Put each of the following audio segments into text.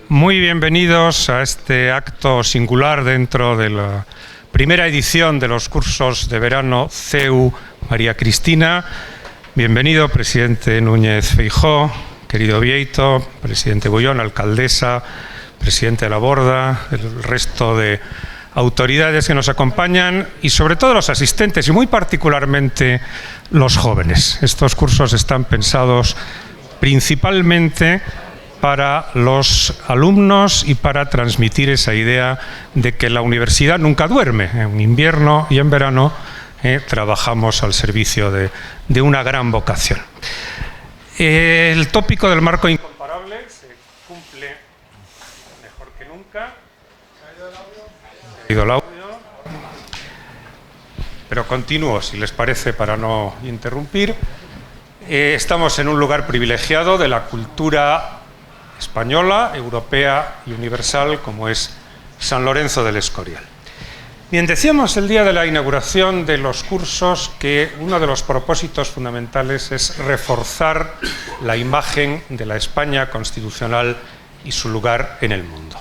Muy bienvenidos a este acto singular dentro de la primera edición de los cursos de verano CEU María Cristina. Bienvenido, presidente Núñez Feijóo, querido Bieito, presidente Bullón, alcaldesa, presidente Laborda, el resto de autoridades que nos acompañan y sobre todo los asistentes y muy particularmente los jóvenes. Estos cursos están pensados principalmente para los alumnos y para transmitir esa idea de que la universidad nunca duerme. En invierno y en verano trabajamos al servicio de una gran vocación. El tópico del marco incomparable se cumple mejor que nunca. ¿Se ha ido el audio? Se ha ido el audio. Pero continúo, si les parece, para no interrumpir. Estamos en un lugar privilegiado de la cultura española, europea y universal, como es San Lorenzo del Escorial. Bien, decíamos el día de la inauguración de los cursos que uno de los propósitos fundamentales es reforzar la imagen de la España constitucional y su lugar en el mundo.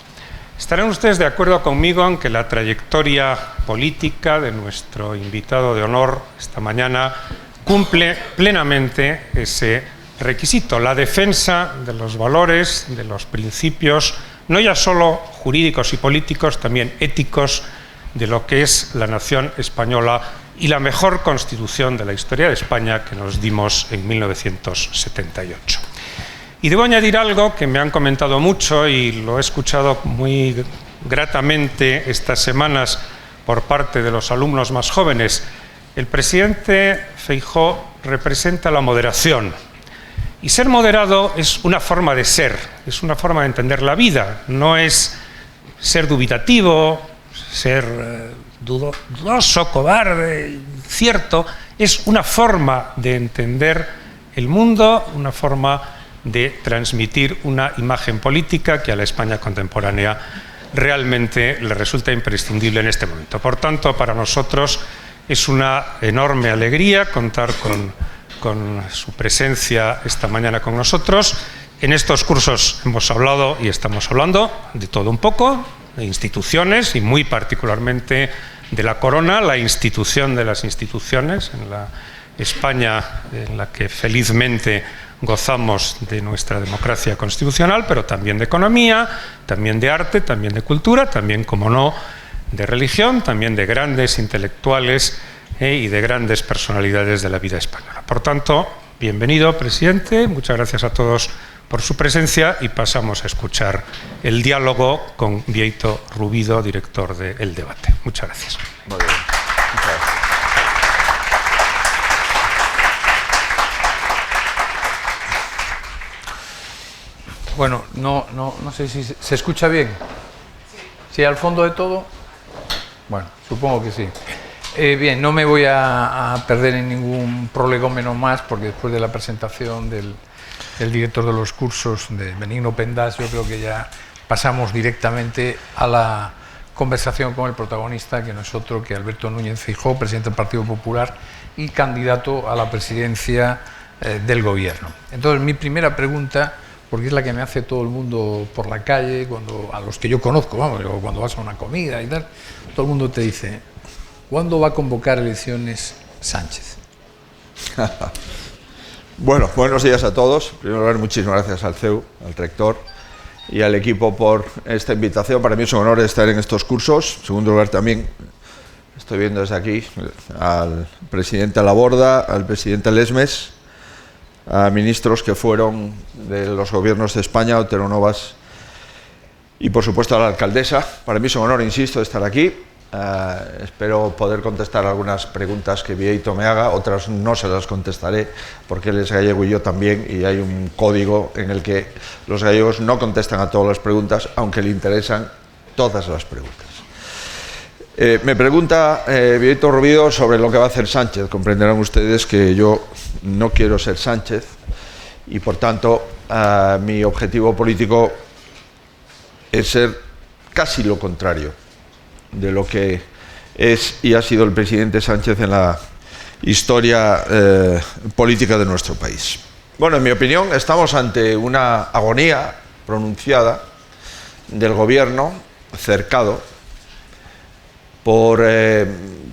Estarán ustedes de acuerdo conmigo en que la trayectoria política de nuestro invitado de honor esta mañana cumple plenamente ese requisito, la defensa de los valores, de los principios, no ya solo jurídicos y políticos, también éticos, de lo que es la nación española y la mejor constitución de la historia de España que nos dimos en 1978. Y debo añadir algo que me han comentado mucho y lo he escuchado muy gratamente estas semanas por parte de los alumnos más jóvenes. El presidente Feijóo representa la moderación. Y ser moderado es una forma de ser, es una forma de entender la vida, no es ser dubitativo, ser dudoso, cobarde, incierto, es una forma de entender el mundo, una forma de transmitir una imagen política que a la España contemporánea realmente le resulta imprescindible en este momento. Por tanto, para nosotros es una enorme alegría contar con su presencia esta mañana con nosotros. En estos cursos hemos hablado y estamos hablando de todo un poco, de instituciones y muy particularmente de la corona, la institución de las instituciones, en la España en la que felizmente gozamos de nuestra democracia constitucional, pero también de economía, también de arte, también de cultura, también, como no, de religión, también de grandes intelectuales y de grandes personalidades de la vida española. Por tanto, bienvenido, presidente, muchas gracias a todos por su presencia y pasamos a escuchar el diálogo con Bieito Rubido, director de El Debate. Muchas gracias. Muy bien. Muchas gracias. Bueno, no sé si se escucha bien. ¿Sí, al fondo de todo? Bueno, supongo que sí. Bien, no me voy a perder en ningún prolegómeno más, porque después de la presentación del director de los cursos, de Benigno Pendas, yo creo que ya pasamos directamente a la conversación con el protagonista, que no es otro que Alberto Núñez Feijóo, presidente del Partido Popular y candidato a la presidencia del Gobierno. Entonces, mi primera pregunta, porque es la que me hace todo el mundo por la calle, a los que yo conozco, vamos, cuando vas a una comida y tal, todo el mundo te dice: ¿cuándo va a convocar elecciones Sánchez? Bueno, buenos días a todos. En primer lugar, muchísimas gracias al CEU, al rector y al equipo por esta invitación. Para mí es un honor estar en estos cursos. En segundo lugar, también estoy viendo desde aquí al presidente Laborda, al presidente Lesmes, a ministros que fueron de los gobiernos de España, Otero Novas, y por supuesto a la alcaldesa. Para mí es un honor, insisto, estar aquí. Espero poder contestar algunas preguntas que Bieito me haga, otras no se las contestaré porque él es gallego y yo también, y hay un código en el que los gallegos no contestan a todas las preguntas, aunque le interesan todas las preguntas. Me pregunta Bieito Rubido sobre lo que va a hacer Sánchez. Comprenderán ustedes que yo no quiero ser Sánchez y por tanto mi objetivo político es ser casi lo contrario de lo que es y ha sido el presidente Sánchez en la historia política de nuestro país. Bueno, en mi opinión, estamos ante una agonía pronunciada del gobierno, cercado por...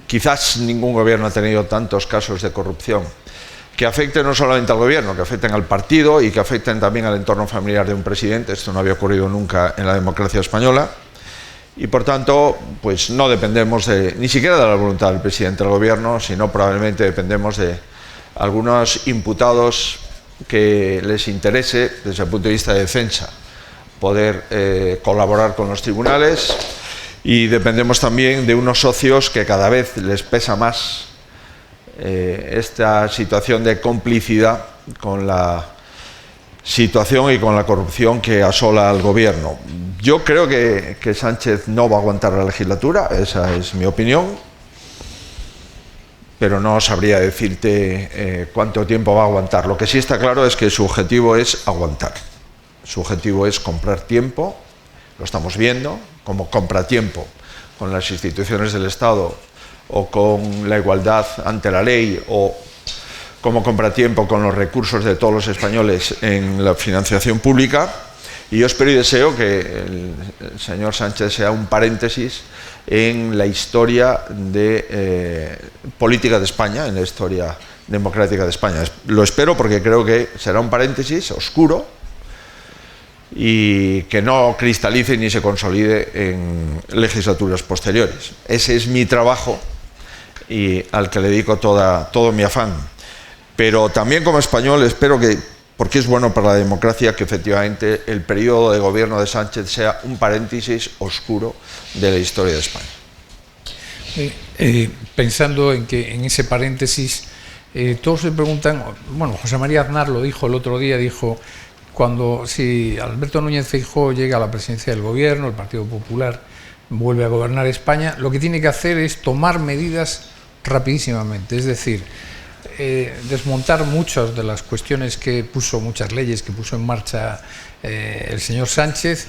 quizás ningún gobierno ha tenido tantos casos de corrupción que afecten no solamente al gobierno, que afecten al partido y que afecten también al entorno familiar de un presidente. Esto no había ocurrido nunca en la democracia española. Y por tanto, pues no dependemos ni siquiera de la voluntad del presidente del gobierno, sino probablemente dependemos de algunos imputados que les interese, desde el punto de vista de defensa, poder colaborar con los tribunales, y dependemos también de unos socios que cada vez les pesa más esta situación de complicidad con la situación y con la corrupción que asola al gobierno. Yo creo que Sánchez no va a aguantar la legislatura, esa es mi opinión, pero no sabría decirte cuánto tiempo va a aguantar. Lo que sí está claro es que su objetivo es aguantar. Su objetivo es comprar tiempo, lo estamos viendo, como compra tiempo con las instituciones del Estado o con la igualdad ante la ley, o como compra tiempo con los recursos de todos los españoles en la financiación pública. Y yo espero y deseo que el señor Sánchez sea un paréntesis en la historia de política de España, en la historia democrática de España. Lo espero porque creo que será un paréntesis oscuro y que no cristalice ni se consolide en legislaturas posteriores. Ese es mi trabajo y al que le dedico todo mi afán. Pero también como español espero que, porque es bueno para la democracia, que efectivamente el periodo de gobierno de Sánchez sea un paréntesis oscuro de la historia de España. Pensando en que en ese paréntesis todos se preguntan, bueno, José María Aznar lo dijo el otro día, dijo, si Alberto Núñez Feijóo llega a la presidencia del gobierno, el Partido Popular vuelve a gobernar España, lo que tiene que hacer es tomar medidas rapidísimamente, es decir, desmontar muchas de las cuestiones muchas leyes que puso en marcha el señor Sánchez,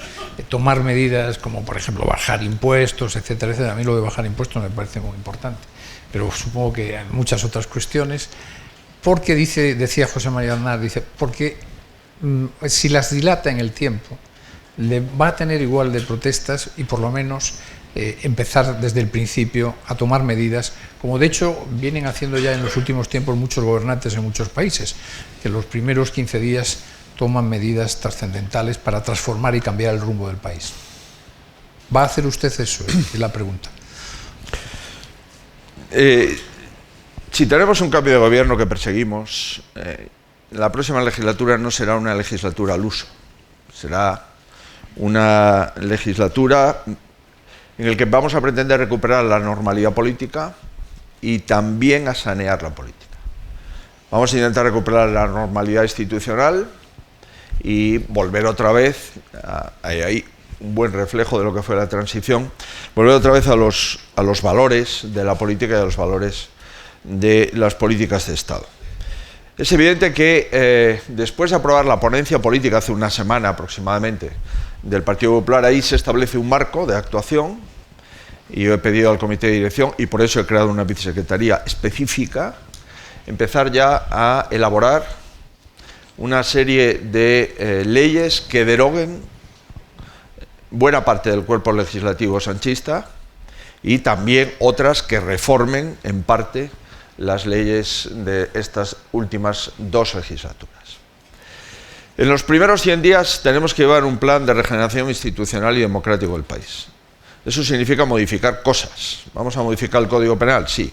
tomar medidas como, por ejemplo, bajar impuestos, etcétera, etcétera. A mí lo de bajar impuestos me parece muy importante, pero supongo que hay muchas otras cuestiones, porque decía José María Aznar, porque si las dilata en el tiempo, le va a tener igual de protestas y por lo menos empezar desde el principio a tomar medidas, como de hecho vienen haciendo ya en los últimos tiempos muchos gobernantes en muchos países, que los primeros 15 días toman medidas trascendentales para transformar y cambiar el rumbo del país. ¿Va a hacer usted eso? Es la pregunta. Si tenemos un cambio de gobierno que perseguimos, la próxima legislatura no será una legislatura al uso, será una legislatura en la que vamos a pretender recuperar la normalidad política y también a sanear la política. Vamos a intentar recuperar la normalidad institucional y volver otra vez, hay un buen reflejo de lo que fue la transición, volver otra vez a los valores de la política y a los valores de las políticas de Estado. Es evidente que después de aprobar la ponencia política hace una semana aproximadamente del Partido Popular, ahí se establece un marco de actuación y yo he pedido al comité de dirección, y por eso he creado una vicesecretaría específica, empezar ya a elaborar una serie de leyes que deroguen buena parte del cuerpo legislativo sanchista y también otras que reformen en parte las leyes de estas últimas 2 legislaturas. En los primeros 100 días tenemos que llevar un plan de regeneración institucional y democrático del país. Eso significa modificar cosas. ¿Vamos a modificar el Código Penal? Sí.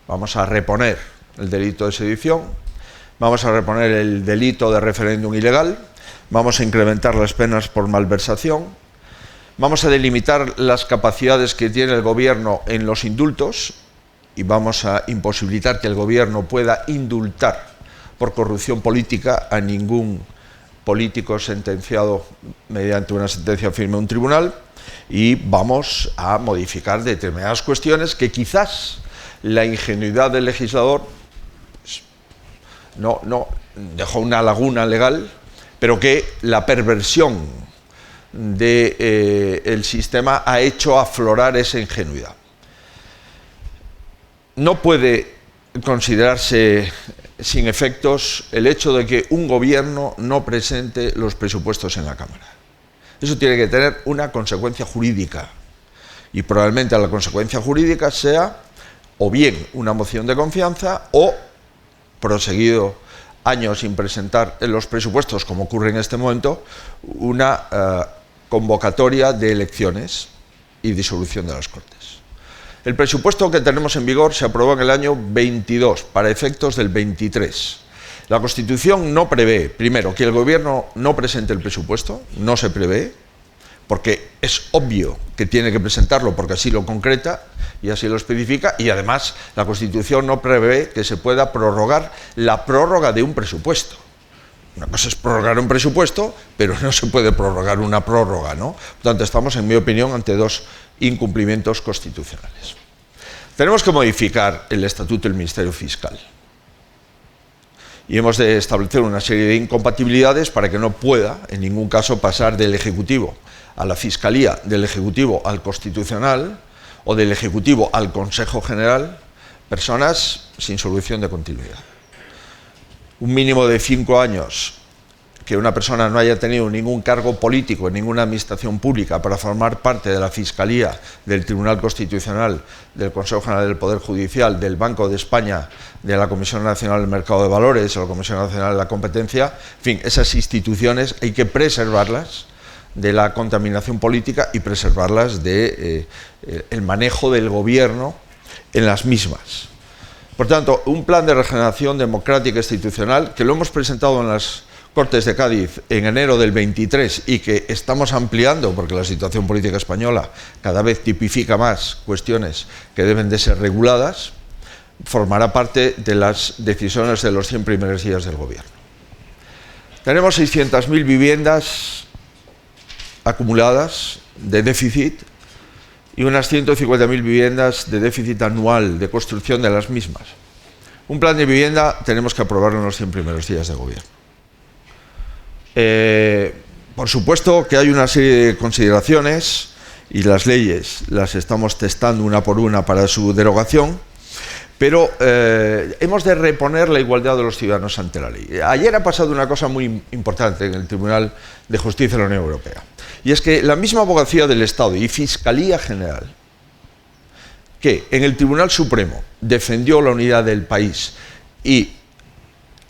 Vamos a reponer el delito de sedición, vamos a reponer el delito de referéndum ilegal, vamos a incrementar las penas por malversación, vamos a delimitar las capacidades que tiene el gobierno en los indultos y vamos a imposibilitar que el gobierno pueda indultar por corrupción política a ningún político sentenciado mediante una sentencia firme de un tribunal, y vamos a modificar determinadas cuestiones que quizás la ingenuidad del legislador no dejó una laguna legal, pero que la perversión del sistema ha hecho aflorar esa ingenuidad. No puede considerarse sin efectos el hecho de que un gobierno no presente los presupuestos en la Cámara. Eso tiene que tener una consecuencia jurídica. Y probablemente la consecuencia jurídica sea o bien una moción de confianza o, proseguido años sin presentar en los presupuestos, como ocurre en este momento, una convocatoria de elecciones y disolución de las Cortes. El presupuesto que tenemos en vigor se aprobó en el año 22, para efectos del 23. La Constitución no prevé, primero, que el Gobierno no presente el presupuesto, no se prevé, porque es obvio que tiene que presentarlo porque así lo concreta y así lo especifica, y además la Constitución no prevé que se pueda prorrogar la prórroga de un presupuesto. Una cosa es prorrogar un presupuesto, pero no se puede prorrogar una prórroga, ¿no? Por tanto, estamos, en mi opinión, ante dos incumplimientos constitucionales. Tenemos que modificar el Estatuto del Ministerio Fiscal. Y hemos de establecer una serie de incompatibilidades para que no pueda, en ningún caso, pasar del Ejecutivo a la Fiscalía, del Ejecutivo al Constitucional o del Ejecutivo al Consejo General, personas sin solución de continuidad. Un mínimo de 5 años que una persona no haya tenido ningún cargo político en ninguna administración pública para formar parte de la Fiscalía, del Tribunal Constitucional, del Consejo General del Poder Judicial, del Banco de España, de la Comisión Nacional del Mercado de Valores, o la Comisión Nacional de la Competencia, en fin, esas instituciones hay que preservarlas de la contaminación política y preservarlas del manejo del gobierno en las mismas. Por tanto, un plan de regeneración democrática e institucional que lo hemos presentado en las Cortes de Cádiz en enero del 23 y que estamos ampliando porque la situación política española cada vez tipifica más cuestiones que deben de ser reguladas, formará parte de las decisiones de los 100 primeros días del gobierno. Tenemos 600.000 viviendas acumuladas de déficit y unas 150.000 viviendas de déficit anual de construcción de las mismas. Un plan de vivienda tenemos que aprobarlo en los 100 primeros días de gobierno. Por supuesto que hay una serie de consideraciones y las leyes las estamos testando una por una para su derogación, pero hemos de reponer la igualdad de los ciudadanos ante la ley. Ayer ha pasado una cosa muy importante en el Tribunal de Justicia de la Unión Europea, y es que la misma Abogacía del Estado y Fiscalía General, que en el Tribunal Supremo defendió la unidad del país y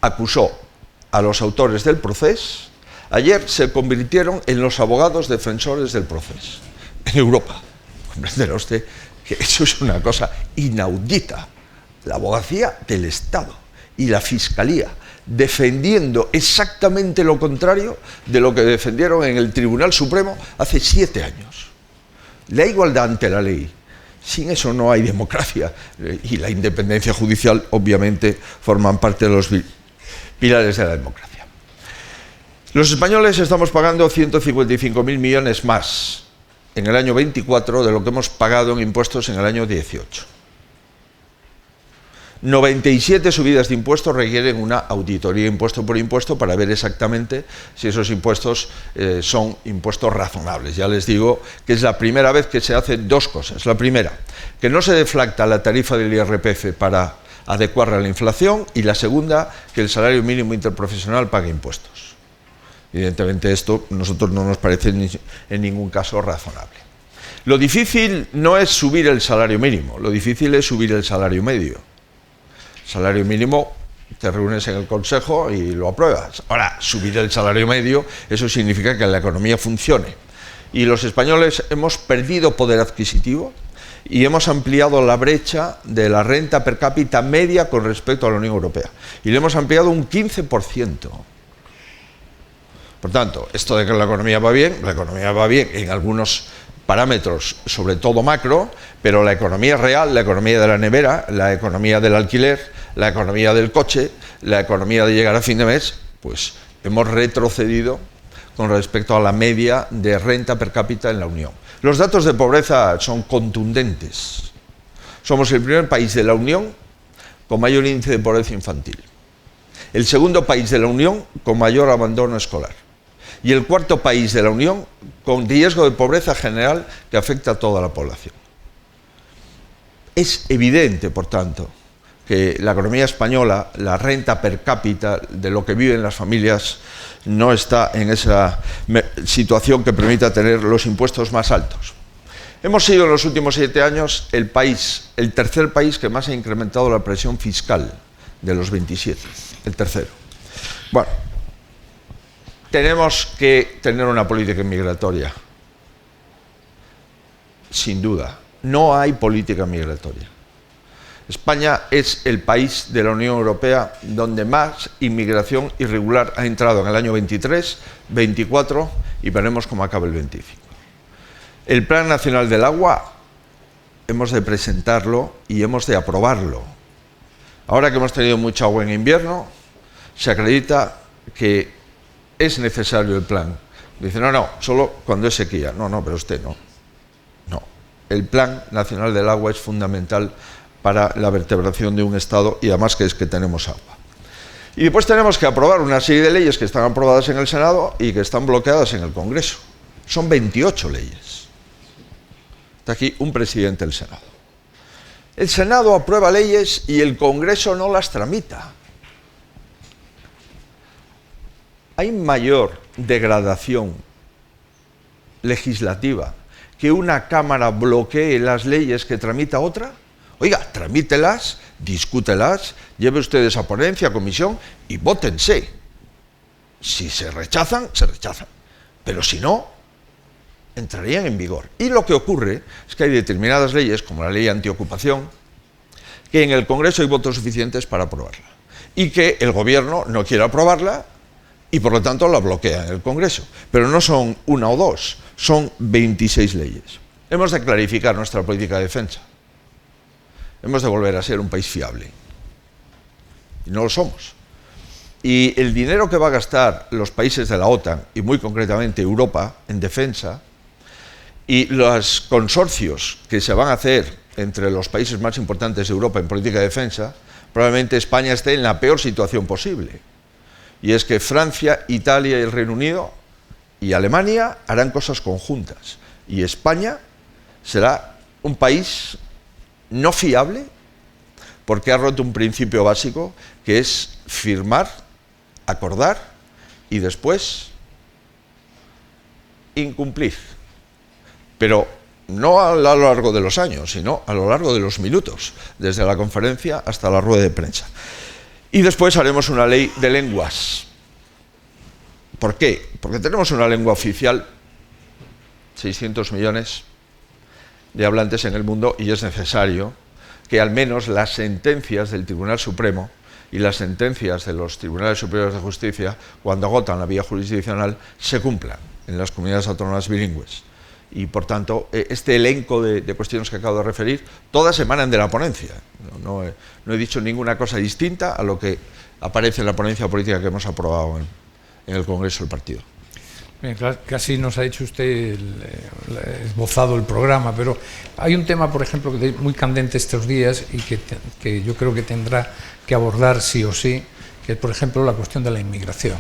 acusó a los autores del proceso, ayer se convirtieron en los abogados defensores del proceso en Europa. Comprenderá usted que eso es una cosa inaudita. La Abogacía del Estado y la Fiscalía defendiendo exactamente lo contrario de lo que defendieron en el Tribunal Supremo hace 7 años. La igualdad ante la ley. Sin eso no hay democracia, y la independencia judicial obviamente forman parte de los pilares de la democracia. Los españoles estamos pagando 155.000 millones más en el año 24 de lo que hemos pagado en impuestos en el año 18. 97 subidas de impuestos requieren una auditoría impuesto por impuesto para ver exactamente si esos impuestos son impuestos razonables. Ya les digo que es la primera vez que se hacen dos cosas. La primera, que no se deflacta la tarifa del IRPF para adecuarla a la inflación, y la segunda, que el salario mínimo interprofesional pague impuestos. Evidentemente esto a nosotros no nos parece en ningún caso razonable. Lo difícil no es subir el salario mínimo, lo difícil es subir el salario medio. Salario mínimo, te reúnes en el Consejo y lo apruebas. Ahora, subir el salario medio, eso significa que la economía funcione. Y los españoles hemos perdido poder adquisitivo y hemos ampliado la brecha de la renta per cápita media con respecto a la Unión Europea. Y le hemos ampliado un 15%. Por tanto, esto de que la economía va bien en algunos parámetros, sobre todo macro, pero la economía real, la economía de la nevera, la economía del alquiler, la economía del coche, la economía de llegar a fin de mes, pues hemos retrocedido con respecto a la media de renta per cápita en la Unión. Los datos de pobreza son contundentes. Somos el primer país de la Unión con mayor índice de pobreza infantil, el segundo país de la Unión con mayor abandono escolar y el cuarto país de la Unión con riesgo de pobreza general que afecta a toda la población. Es evidente, por tanto, que la economía española, la renta per cápita de lo que viven las familias, no está en esa situación que permita tener los impuestos más altos. Hemos sido en los últimos 7 años el tercer país que más ha incrementado la presión fiscal de los 27, el tercero. Bueno, tenemos que tener una política inmigratoria, sin duda. No hay política migratoria. España es el país de la Unión Europea donde más inmigración irregular ha entrado en el año 23, 24 y veremos cómo acaba el 25. El Plan Nacional del Agua hemos de presentarlo y hemos de aprobarlo. Ahora que hemos tenido mucha agua en invierno, se acredita que es necesario el plan. Dice, no, solo cuando es sequía. No, pero usted no. No. El Plan Nacional del Agua es fundamental para la vertebración de un Estado y además que es que tenemos agua. Y después tenemos que aprobar una serie de leyes que están aprobadas en el Senado y que están bloqueadas en el Congreso. Son 28 leyes. Está aquí un presidente del Senado. El Senado aprueba leyes y el Congreso no las tramita. ¿Hay mayor degradación legislativa que una Cámara bloquee las leyes que tramita otra? Oiga, tramítelas, discútelas, lleve ustedes a ponencia, a comisión y vótense. Si se rechazan, se rechazan. Pero si no, entrarían en vigor. Y lo que ocurre es que hay determinadas leyes, como la ley antiocupación, que en el Congreso hay votos suficientes para aprobarla. Y que el Gobierno no quiere aprobarla y por lo tanto la bloquea en el Congreso. Pero no son una o dos, son 26 leyes. Hemos de clarificar nuestra política de defensa. Hemos de volver a ser un país fiable. Y no lo somos. Y el dinero que va a gastar los países de la OTAN, y muy concretamente Europa, en defensa, y los consorcios que se van a hacer entre los países más importantes de Europa en política de defensa, probablemente España esté en la peor situación posible. Y es que Francia, Italia y el Reino Unido y Alemania harán cosas conjuntas. Y España será un país no fiable porque ha roto un principio básico que es firmar, acordar y después incumplir. Pero no a lo largo de los años, sino a lo largo de los minutos, desde la conferencia hasta la rueda de prensa. Y después haremos una ley de lenguas. ¿Por qué? Porque tenemos una lengua oficial, 600 millones de hablantes en el mundo, y es necesario que al menos las sentencias del Tribunal Supremo y las sentencias de los Tribunales Superiores de Justicia, cuando agotan la vía jurisdiccional, se cumplan en las comunidades autónomas bilingües. Y, por tanto, este elenco de cuestiones que acabo de referir, todas emanan de la ponencia. No he dicho ninguna cosa distinta a lo que aparece en la ponencia política que hemos aprobado en el Congreso del Partido. Bien, casi nos ha hecho usted esbozado el programa, pero hay un tema, por ejemplo, que es muy candente estos días y que yo creo que tendrá que abordar sí o sí, que es, por ejemplo, la cuestión de la inmigración.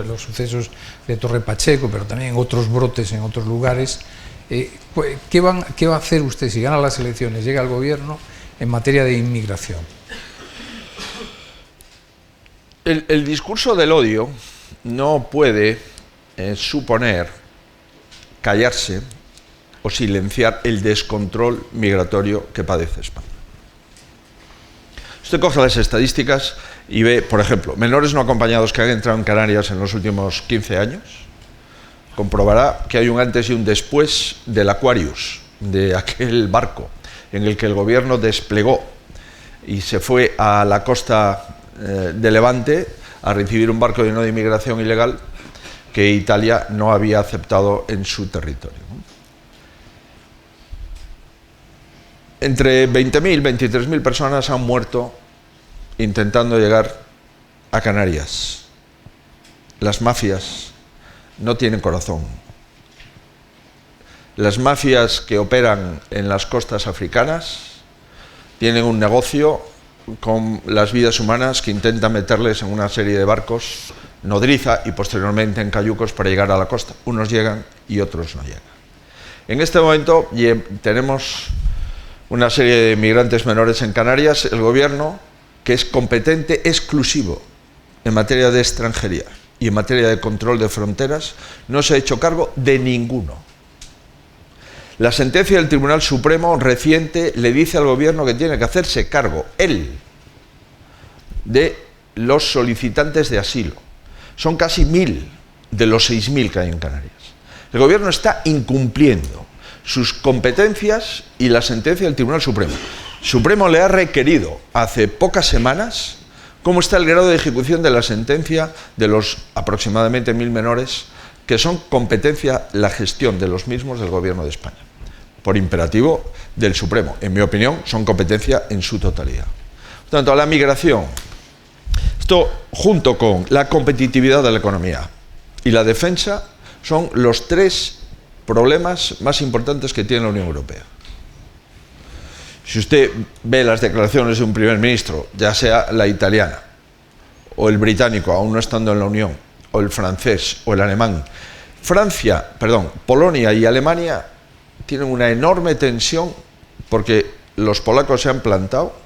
Los sucesos de Torre Pacheco, pero también otros brotes en otros lugares. ¿Qué va a hacer usted si gana las elecciones, llega al gobierno, en materia de inmigración? El discurso del odio no puede suponer callarse o silenciar el descontrol migratorio que padece España. Usted coge las estadísticas y ve, por ejemplo, menores no acompañados que han entrado en Canarias en los últimos 15 años, comprobará que hay un antes y un después del Aquarius, de aquel barco en el que el gobierno desplegó y se fue a la costa de Levante a recibir un barco lleno de inmigración ilegal que Italia no había aceptado en su territorio. Entre 20.000 y 23.000 personas han muerto intentando llegar a Canarias. Las mafias no tienen corazón. Las mafias que operan en las costas africanas tienen un negocio con las vidas humanas que intentan meterles en una serie de barcos nodriza y posteriormente en cayucos para llegar a la costa. Unos llegan y otros no llegan. En este momento tenemos una serie de migrantes menores en Canarias, el gobierno, que es competente exclusivo en materia de extranjería y en materia de control de fronteras, no se ha hecho cargo de ninguno. La sentencia del Tribunal Supremo reciente le dice al gobierno que tiene que hacerse cargo, él, de los solicitantes de asilo. Son casi 1.000 de los 6.000 que hay en Canarias. El gobierno está incumpliendo sus competencias y la sentencia del Tribunal Supremo. El Supremo le ha requerido hace pocas semanas cómo está el grado de ejecución de la sentencia de los aproximadamente 1.000 menores que son competencia, la gestión de los mismos del Gobierno de España, por imperativo del Supremo. En mi opinión, son competencia en su totalidad. Por tanto, la migración, esto junto con la competitividad de la economía y la defensa, son los 3 problemas más importantes que tiene la Unión Europea. Si usted ve las declaraciones de un primer ministro, ya sea la italiana o el británico, aún no estando en la Unión, o el francés o el alemán, Polonia y Alemania tienen una enorme tensión porque los polacos se han plantado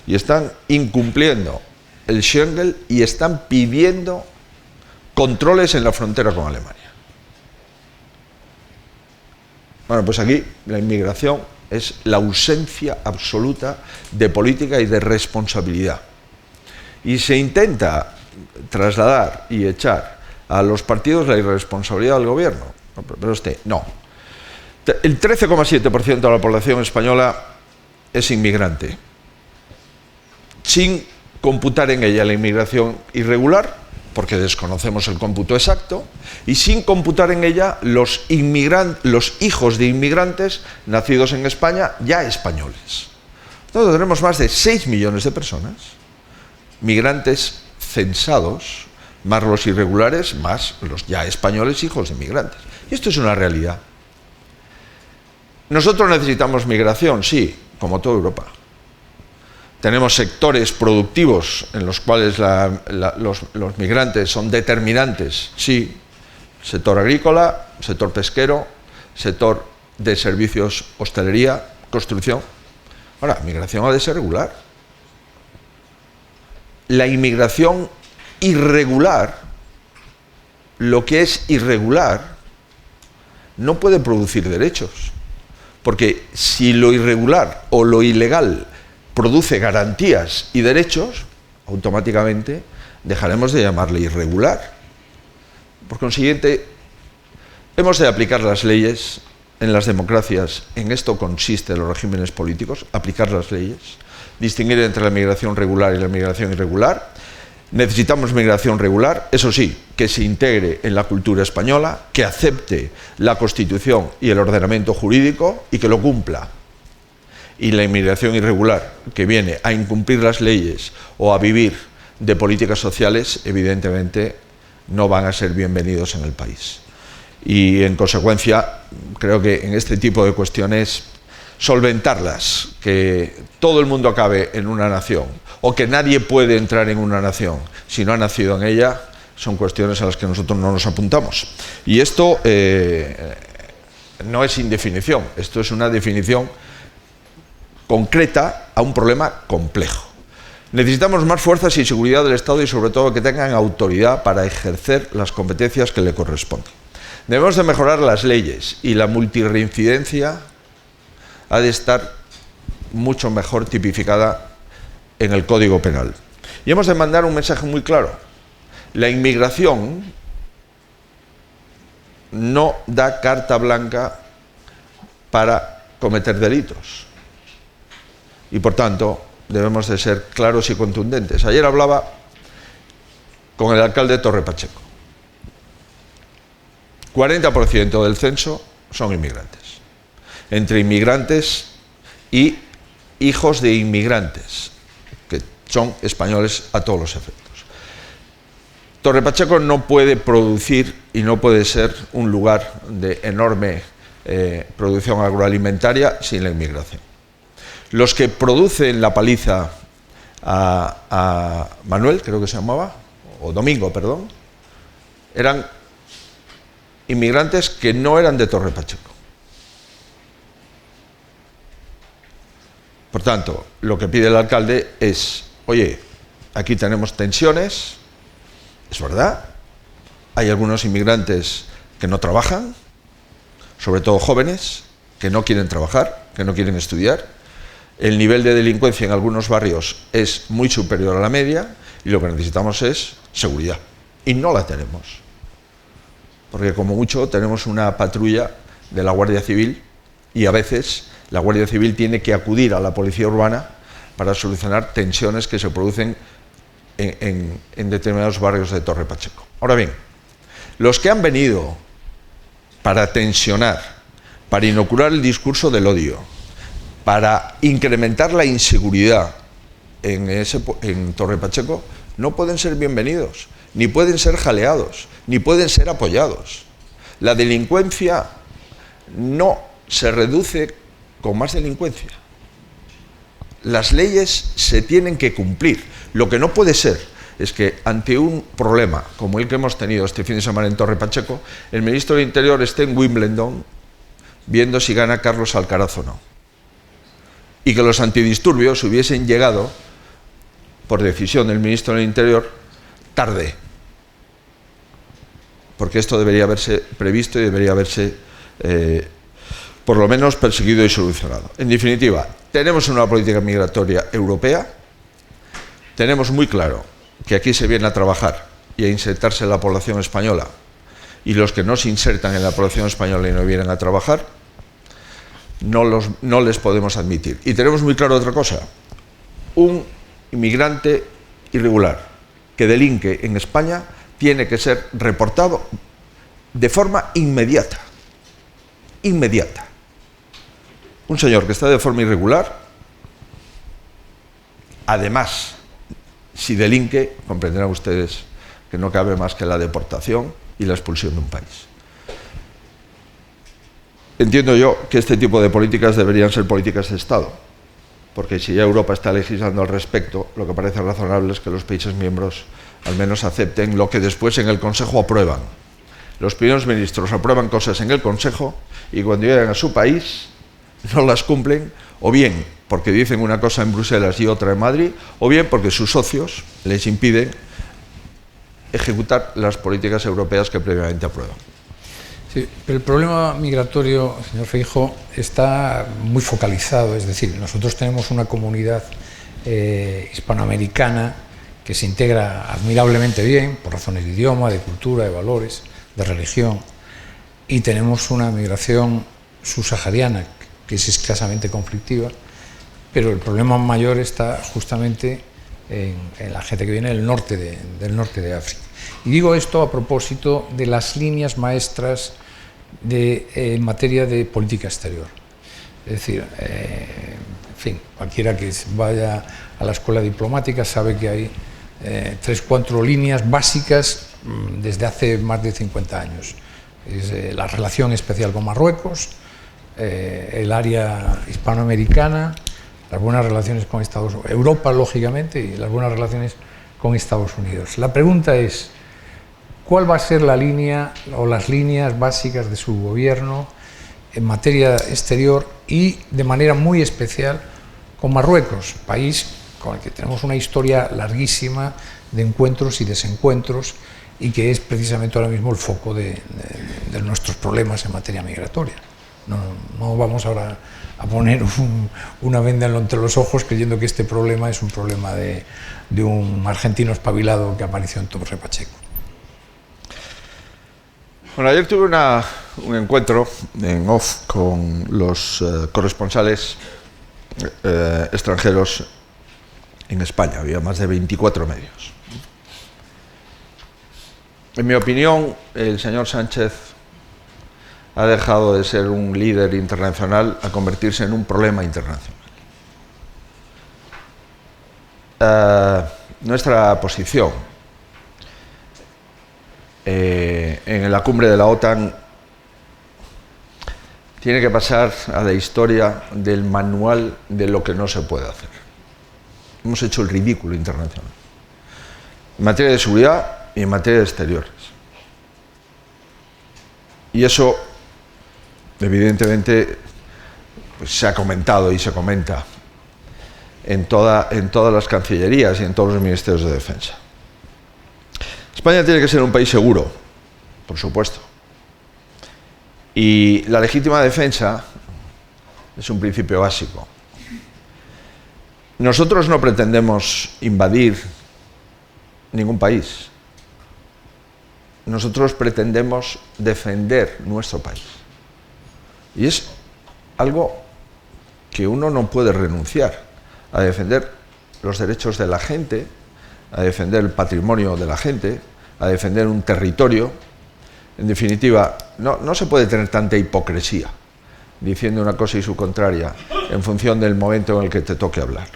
y están incumpliendo el Schengen y están pidiendo controles en la frontera con Alemania. Bueno, pues aquí la inmigración es la ausencia absoluta de política y de responsabilidad. Y se intenta trasladar y echar a los partidos la irresponsabilidad del gobierno. Pero no. El 13,7% de la población española es inmigrante, sin computar en ella la inmigración irregular, porque desconocemos el cómputo exacto, y sin computar en ella los hijos de inmigrantes nacidos en España, ya españoles. Entonces tenemos más de 6 millones de personas, migrantes censados, más los irregulares, más los ya españoles hijos de inmigrantes. Y esto es una realidad. Nosotros necesitamos migración, sí, como toda Europa. Tenemos sectores productivos en los cuales los migrantes son determinantes, sí. Sector agrícola, sector pesquero, sector de servicios, hostelería, construcción. Ahora, la migración ha de ser regular. La inmigración irregular, lo que es irregular, no puede producir derechos. Porque si lo irregular o lo ilegal produce garantías y derechos, automáticamente dejaremos de llamarle irregular. Por consiguiente, hemos de aplicar las leyes en las democracias. En esto consiste los regímenes políticos, aplicar las leyes, distinguir entre la migración regular y la migración irregular. Necesitamos migración regular, eso sí, que se integre en la cultura española, que acepte la Constitución y el ordenamiento jurídico y que lo cumpla. Y la inmigración irregular, que viene a incumplir las leyes o a vivir de políticas sociales, evidentemente no van a ser bienvenidos en el país. Y en consecuencia, creo que en este tipo de cuestiones, solventarlas, que todo el mundo acabe en una nación, o que nadie puede entrar en una nación si no ha nacido en ella, son cuestiones a las que nosotros no nos apuntamos. Y esto no es indefinición, esto es una definición concreta a un problema complejo. Necesitamos más fuerzas y seguridad del Estado y sobre todo que tengan autoridad para ejercer las competencias que le corresponden. Debemos de mejorar las leyes y la multirreincidencia ha de estar mucho mejor tipificada en el Código Penal. Y hemos de mandar un mensaje muy claro. La inmigración no da carta blanca para cometer delitos. Y por tanto, debemos de ser claros y contundentes. Ayer hablaba con el alcalde de Torre Pacheco. 40% del censo son inmigrantes. Entre inmigrantes y hijos de inmigrantes, que son españoles a todos los efectos. Torre Pacheco no puede producir y no puede ser un lugar de enorme producción agroalimentaria sin la inmigración. Los que producen la paliza a Manuel, creo que se llamaba, o Domingo, perdón, eran inmigrantes que no eran de Torre Pacheco. Por tanto, lo que pide el alcalde es, oye, aquí tenemos tensiones, es verdad, hay algunos inmigrantes que no trabajan, sobre todo jóvenes, que no quieren trabajar, que no quieren estudiar, el nivel de delincuencia en algunos barrios es muy superior a la media y lo que necesitamos es seguridad. Y no la tenemos. Porque como mucho tenemos una patrulla de la Guardia Civil y a veces la Guardia Civil tiene que acudir a la policía urbana para solucionar tensiones que se producen en determinados barrios de Torre Pacheco. Ahora bien, los que han venido para tensionar, para inocular el discurso del odio, para incrementar la inseguridad en Torre Pacheco, no pueden ser bienvenidos, ni pueden ser jaleados, ni pueden ser apoyados. La delincuencia no se reduce con más delincuencia. Las leyes se tienen que cumplir. Lo que no puede ser es que ante un problema como el que hemos tenido este fin de semana en Torre Pacheco, el ministro del Interior esté en Wimbledon viendo si gana Carlos Alcaraz o no. Y que los antidisturbios hubiesen llegado, por decisión del ministro del Interior, tarde. Porque esto debería haberse previsto y debería haberse, por lo menos, perseguido y solucionado. En definitiva, tenemos una política migratoria europea, tenemos muy claro que aquí se viene a trabajar y a insertarse en la población española, y los que no se insertan en la población española y no vienen a trabajar, no les podemos admitir. Y tenemos muy claro otra cosa: un inmigrante irregular que delinque en España tiene que ser reportado de forma inmediata. Inmediata. Un señor que está de forma irregular, además, si delinque, comprenderán ustedes que no cabe más que la deportación y la expulsión de un país. Entiendo yo que este tipo de políticas deberían ser políticas de Estado, porque si ya Europa está legislando al respecto, lo que parece razonable es que los países miembros al menos acepten lo que después en el Consejo aprueban. Los primeros ministros aprueban cosas en el Consejo y cuando llegan a su país no las cumplen, o bien porque dicen una cosa en Bruselas y otra en Madrid, o bien porque sus socios les impiden ejecutar las políticas europeas que previamente aprueban. Sí, pero el problema migratorio, señor Feijóo, está muy focalizado. Es decir, nosotros tenemos una comunidad hispanoamericana que se integra admirablemente bien, por razones de idioma, de cultura, de valores, de religión, y tenemos una migración subsahariana que es escasamente conflictiva, pero el problema mayor está justamente en la gente que viene del norte de África. Y digo esto a propósito de las líneas maestras en materia de política exterior. Es decir, en fin, cualquiera que vaya a la escuela diplomática sabe que hay 3-4 líneas básicas desde hace más de 50 años. Es la relación especial con Marruecos, el área hispanoamericana, las buenas relaciones con Estados Unidos, Europa, lógicamente, y las buenas relaciones con Estados Unidos. La pregunta es, ¿cuál va a ser la línea o las líneas básicas de su gobierno en materia exterior y de manera muy especial con Marruecos, país con el que tenemos una historia larguísima de encuentros y desencuentros y que es precisamente ahora mismo el foco de nuestros problemas en materia migratoria? No vamos ahora a poner una venda entre los ojos creyendo que este problema es un problema de un argentino espabilado que apareció en Torre Pacheco. Bueno, ayer tuve un encuentro en off con los corresponsales extranjeros en España. Había más de 24 medios. En mi opinión, el señor Sánchez ha dejado de ser un líder internacional a convertirse en un problema internacional. Nuestra posición en la cumbre de la OTAN tiene que pasar a la historia del manual de lo que no se puede hacer. Hemos hecho el ridículo internacional en materia de seguridad y en materia de exteriores. Y eso, evidentemente, pues se ha comentado y se comenta en todas las cancillerías y en todos los ministerios de defensa. España tiene que ser un país seguro, por supuesto. Y la legítima defensa es un principio básico. Nosotros no pretendemos invadir ningún país. Nosotros pretendemos defender nuestro país. Y es algo que uno no puede renunciar a defender los derechos de la gente, a defender el patrimonio de la gente, a defender un territorio. En definitiva, no se puede tener tanta hipocresía diciendo una cosa y su contraria en función del momento en el que te toque hablar.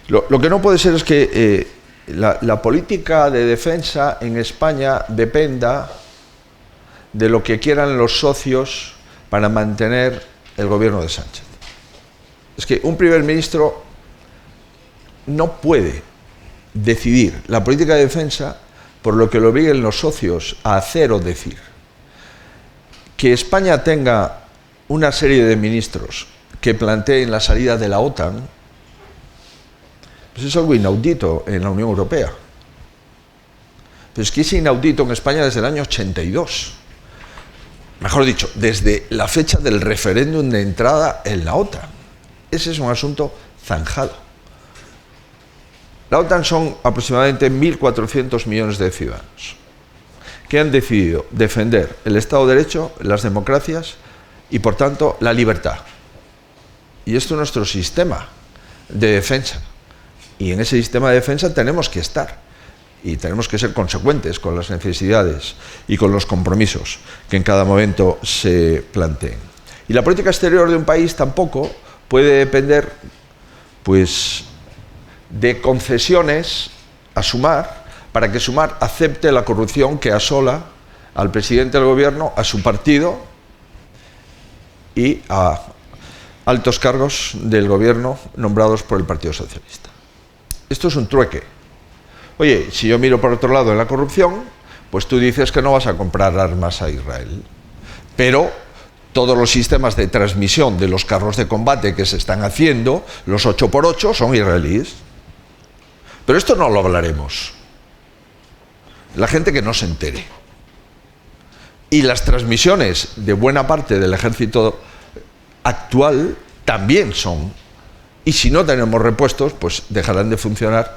Lo que no puede ser es que la política de defensa en España dependa de lo que quieran los socios para mantener el gobierno de Sánchez. Es que un primer ministro no puede decidir la política de defensa por lo que lo obliguen los socios a hacer o decir. Que España tenga una serie de ministros que planteen la salida de la OTAN, pues es algo inaudito en la Unión Europea. Pero es que es inaudito en España desde el año 82. Mejor dicho, desde la fecha del referéndum de entrada en la OTAN. Ese es un asunto zanjado. La OTAN son aproximadamente 1.400 millones de ciudadanos que han decidido defender el Estado de Derecho, las democracias y, por tanto, la libertad. Y esto es nuestro sistema de defensa. Y en ese sistema de defensa tenemos que estar. Y tenemos que ser consecuentes con las necesidades y con los compromisos que en cada momento se planteen. Y la política exterior de un país tampoco puede depender, pues, de concesiones a Sumar, para que Sumar acepte la corrupción que asola al presidente del gobierno, a su partido y a altos cargos del gobierno nombrados por el Partido Socialista. Esto es un trueque. Oye, si yo miro por otro lado en la corrupción, pues tú dices que no vas a comprar armas a Israel, pero todos los sistemas de transmisión de los carros de combate que se están haciendo, los 8x8, son israelíes. Pero esto no lo hablaremos. La gente que no se entere. Y las transmisiones de buena parte del ejército actual también son. Y si no tenemos repuestos, pues dejarán de funcionar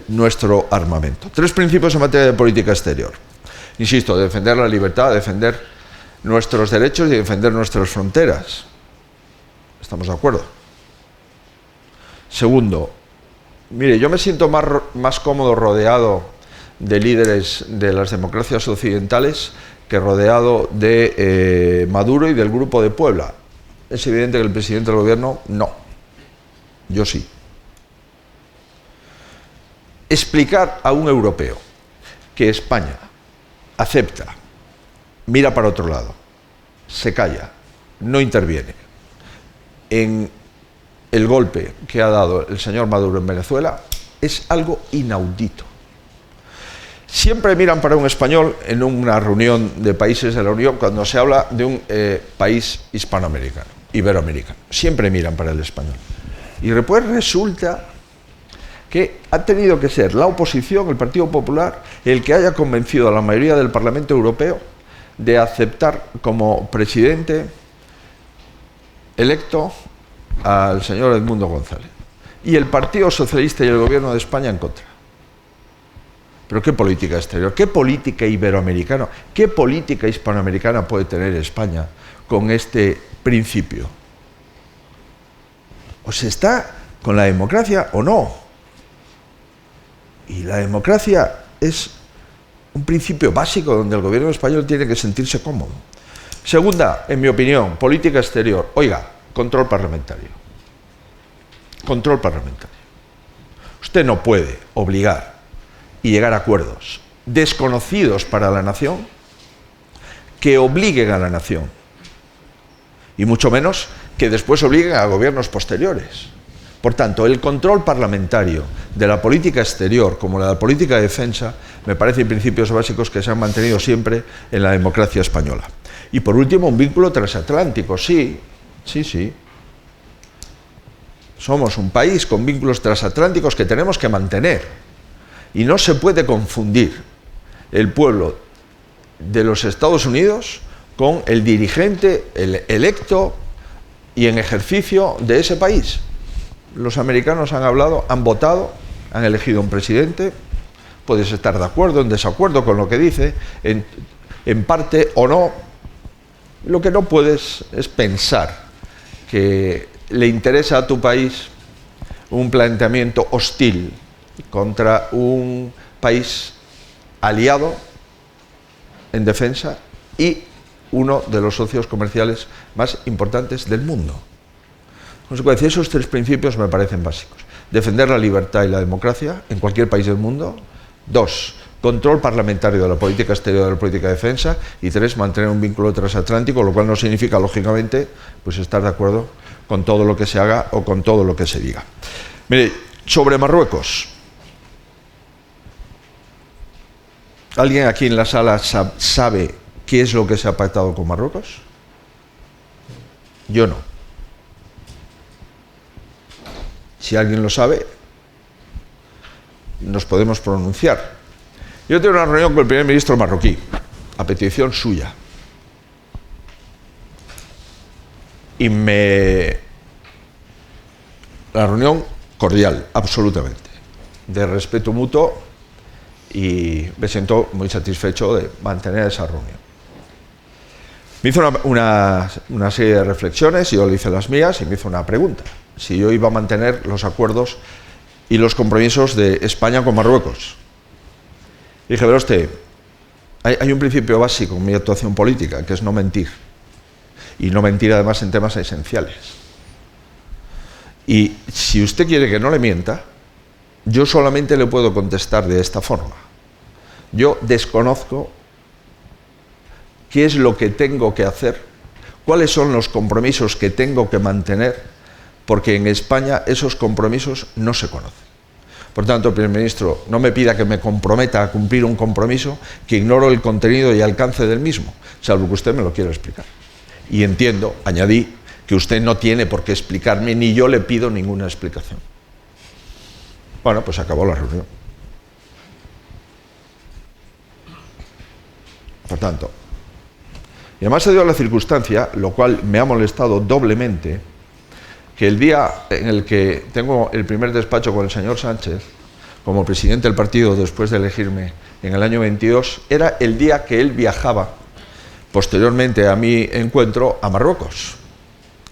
nuestro armamento. 3 principios en materia de política exterior. Insisto, defender la libertad, defender nuestros derechos y defender nuestras fronteras. ¿Estamos de acuerdo? Segundo, mire, yo me siento más cómodo rodeado de líderes de las democracias occidentales que rodeado de Maduro y del Grupo de Puebla. Es evidente que el presidente del gobierno no. Yo sí. Explicar a un europeo que España acepta, mira para otro lado, se calla, no interviene en el golpe que ha dado el señor Maduro en Venezuela es algo inaudito. Siempre miran para un español en una reunión de países de la Unión cuando se habla de un país hispanoamericano, iberoamericano. Siempre miran para el español. Y después resulta que ha tenido que ser la oposición, el Partido Popular, el que haya convencido a la mayoría del Parlamento Europeo de aceptar como presidente electo al señor Edmundo González. Y el Partido Socialista y el Gobierno de España en contra. Pero ¿qué política exterior? ¿Qué política iberoamericana? ¿Qué política hispanoamericana puede tener España con este principio? ¿O se está con la democracia o no? Y la democracia es un principio básico donde el gobierno español tiene que sentirse cómodo. Segunda, en mi opinión, política exterior. Oiga, control parlamentario. Control parlamentario. Usted no puede obligar y llegar a acuerdos desconocidos para la nación que obliguen a la nación y mucho menos que después obliguen a gobiernos posteriores. Por tanto, el control parlamentario de la política exterior como de la política de defensa me parecen principios básicos que se han mantenido siempre en la democracia española. Y por último, un vínculo transatlántico, sí. Somos un país con vínculos transatlánticos que tenemos que mantener. Y no se puede confundir el pueblo de los Estados Unidos con el dirigente electo y en ejercicio de ese país. Los americanos han hablado, han votado, han elegido un presidente. Puedes estar de acuerdo, en desacuerdo con lo que dice, en parte o no. Lo que no puedes es pensar que le interesa a tu país un planteamiento hostil contra un país aliado en defensa y uno de los socios comerciales más importantes del mundo. En consecuencia, esos tres principios me parecen básicos. Defender la libertad y la democracia en cualquier país del mundo. 2, control parlamentario de la política exterior y de la política de defensa. Y 3, mantener un vínculo transatlántico, lo cual no significa, lógicamente, pues estar de acuerdo con todo lo que se haga o con todo lo que se diga. Mire, sobre Marruecos. ¿Alguien aquí en la sala sabe qué es lo que se ha pactado con Marruecos? Yo no. Si alguien lo sabe, nos podemos pronunciar. Yo tengo una reunión con el primer ministro marroquí, a petición suya. Y la reunión cordial, absolutamente, de respeto mutuo, y me siento muy satisfecho de mantener esa reunión. Me hizo una serie de reflexiones, y yo le hice las mías, y me hizo una pregunta: si yo iba a mantener los acuerdos y los compromisos de España con Marruecos. Dije, verá usted, hay un principio básico en mi actuación política, que es no mentir. Y no mentir además en temas esenciales. Y si usted quiere que no le mienta, yo solamente le puedo contestar de esta forma. Yo desconozco qué es lo que tengo que hacer, cuáles son los compromisos que tengo que mantener, porque en España esos compromisos no se conocen. Por tanto, primer ministro, no me pida que me comprometa a cumplir un compromiso que ignoro el contenido y alcance del mismo, salvo que usted me lo quiera explicar. Y entiendo, añadí, que usted no tiene por qué explicarme, ni yo le pido ninguna explicación. Bueno, pues acabó la reunión. Por tanto, y además se dio la circunstancia, lo cual me ha molestado doblemente, que el día en el que tengo el primer despacho con el señor Sánchez, como presidente del partido después de elegirme en el año 22, era el día que él viajaba, posteriormente a mi encuentro, a Marruecos,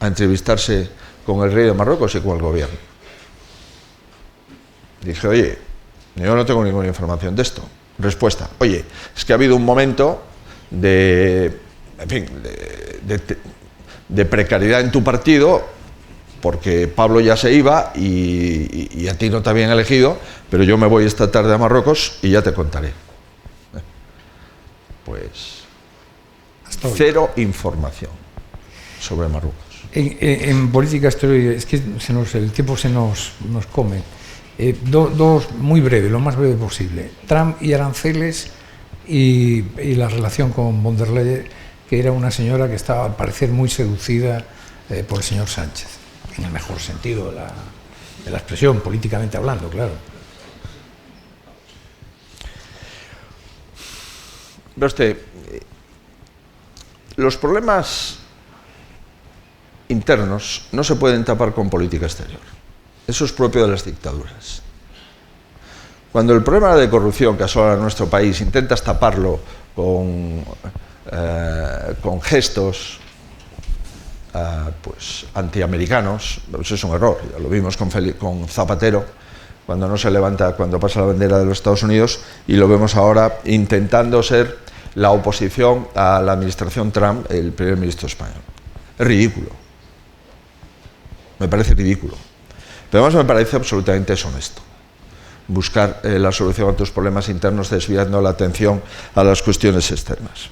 a entrevistarse con el rey de Marruecos y con el gobierno. Dije, oye, yo no tengo ninguna información de esto. Respuesta, oye, es que ha habido un momento de precariedad en tu partido, porque Pablo ya se iba y a ti no te habían elegido, pero yo me voy esta tarde a Marruecos y ya te contaré. Pues cero información sobre Marruecos. En política exterior, es que el tiempo se nos come. Dos muy breves, lo más breve posible. Trump y aranceles y la relación con von der Leyen, que era una señora que estaba al parecer muy seducida por el señor Sánchez, en el mejor sentido de la expresión, políticamente hablando, claro. Ve usted, los problemas internos no se pueden tapar con política exterior. Eso es propio de las dictaduras. Cuando el problema de corrupción que asola a nuestro país intentas taparlo con gestos pues antiamericanos, eso es un error. Ya lo vimos con Zapatero, cuando no se levanta, cuando pasa la bandera de los Estados Unidos, y lo vemos ahora intentando ser la oposición a la administración Trump, el primer ministro español. Es ridículo. Me parece ridículo. Pero además me parece absolutamente deshonesto buscar la solución a tus problemas internos desviando la atención a las cuestiones externas.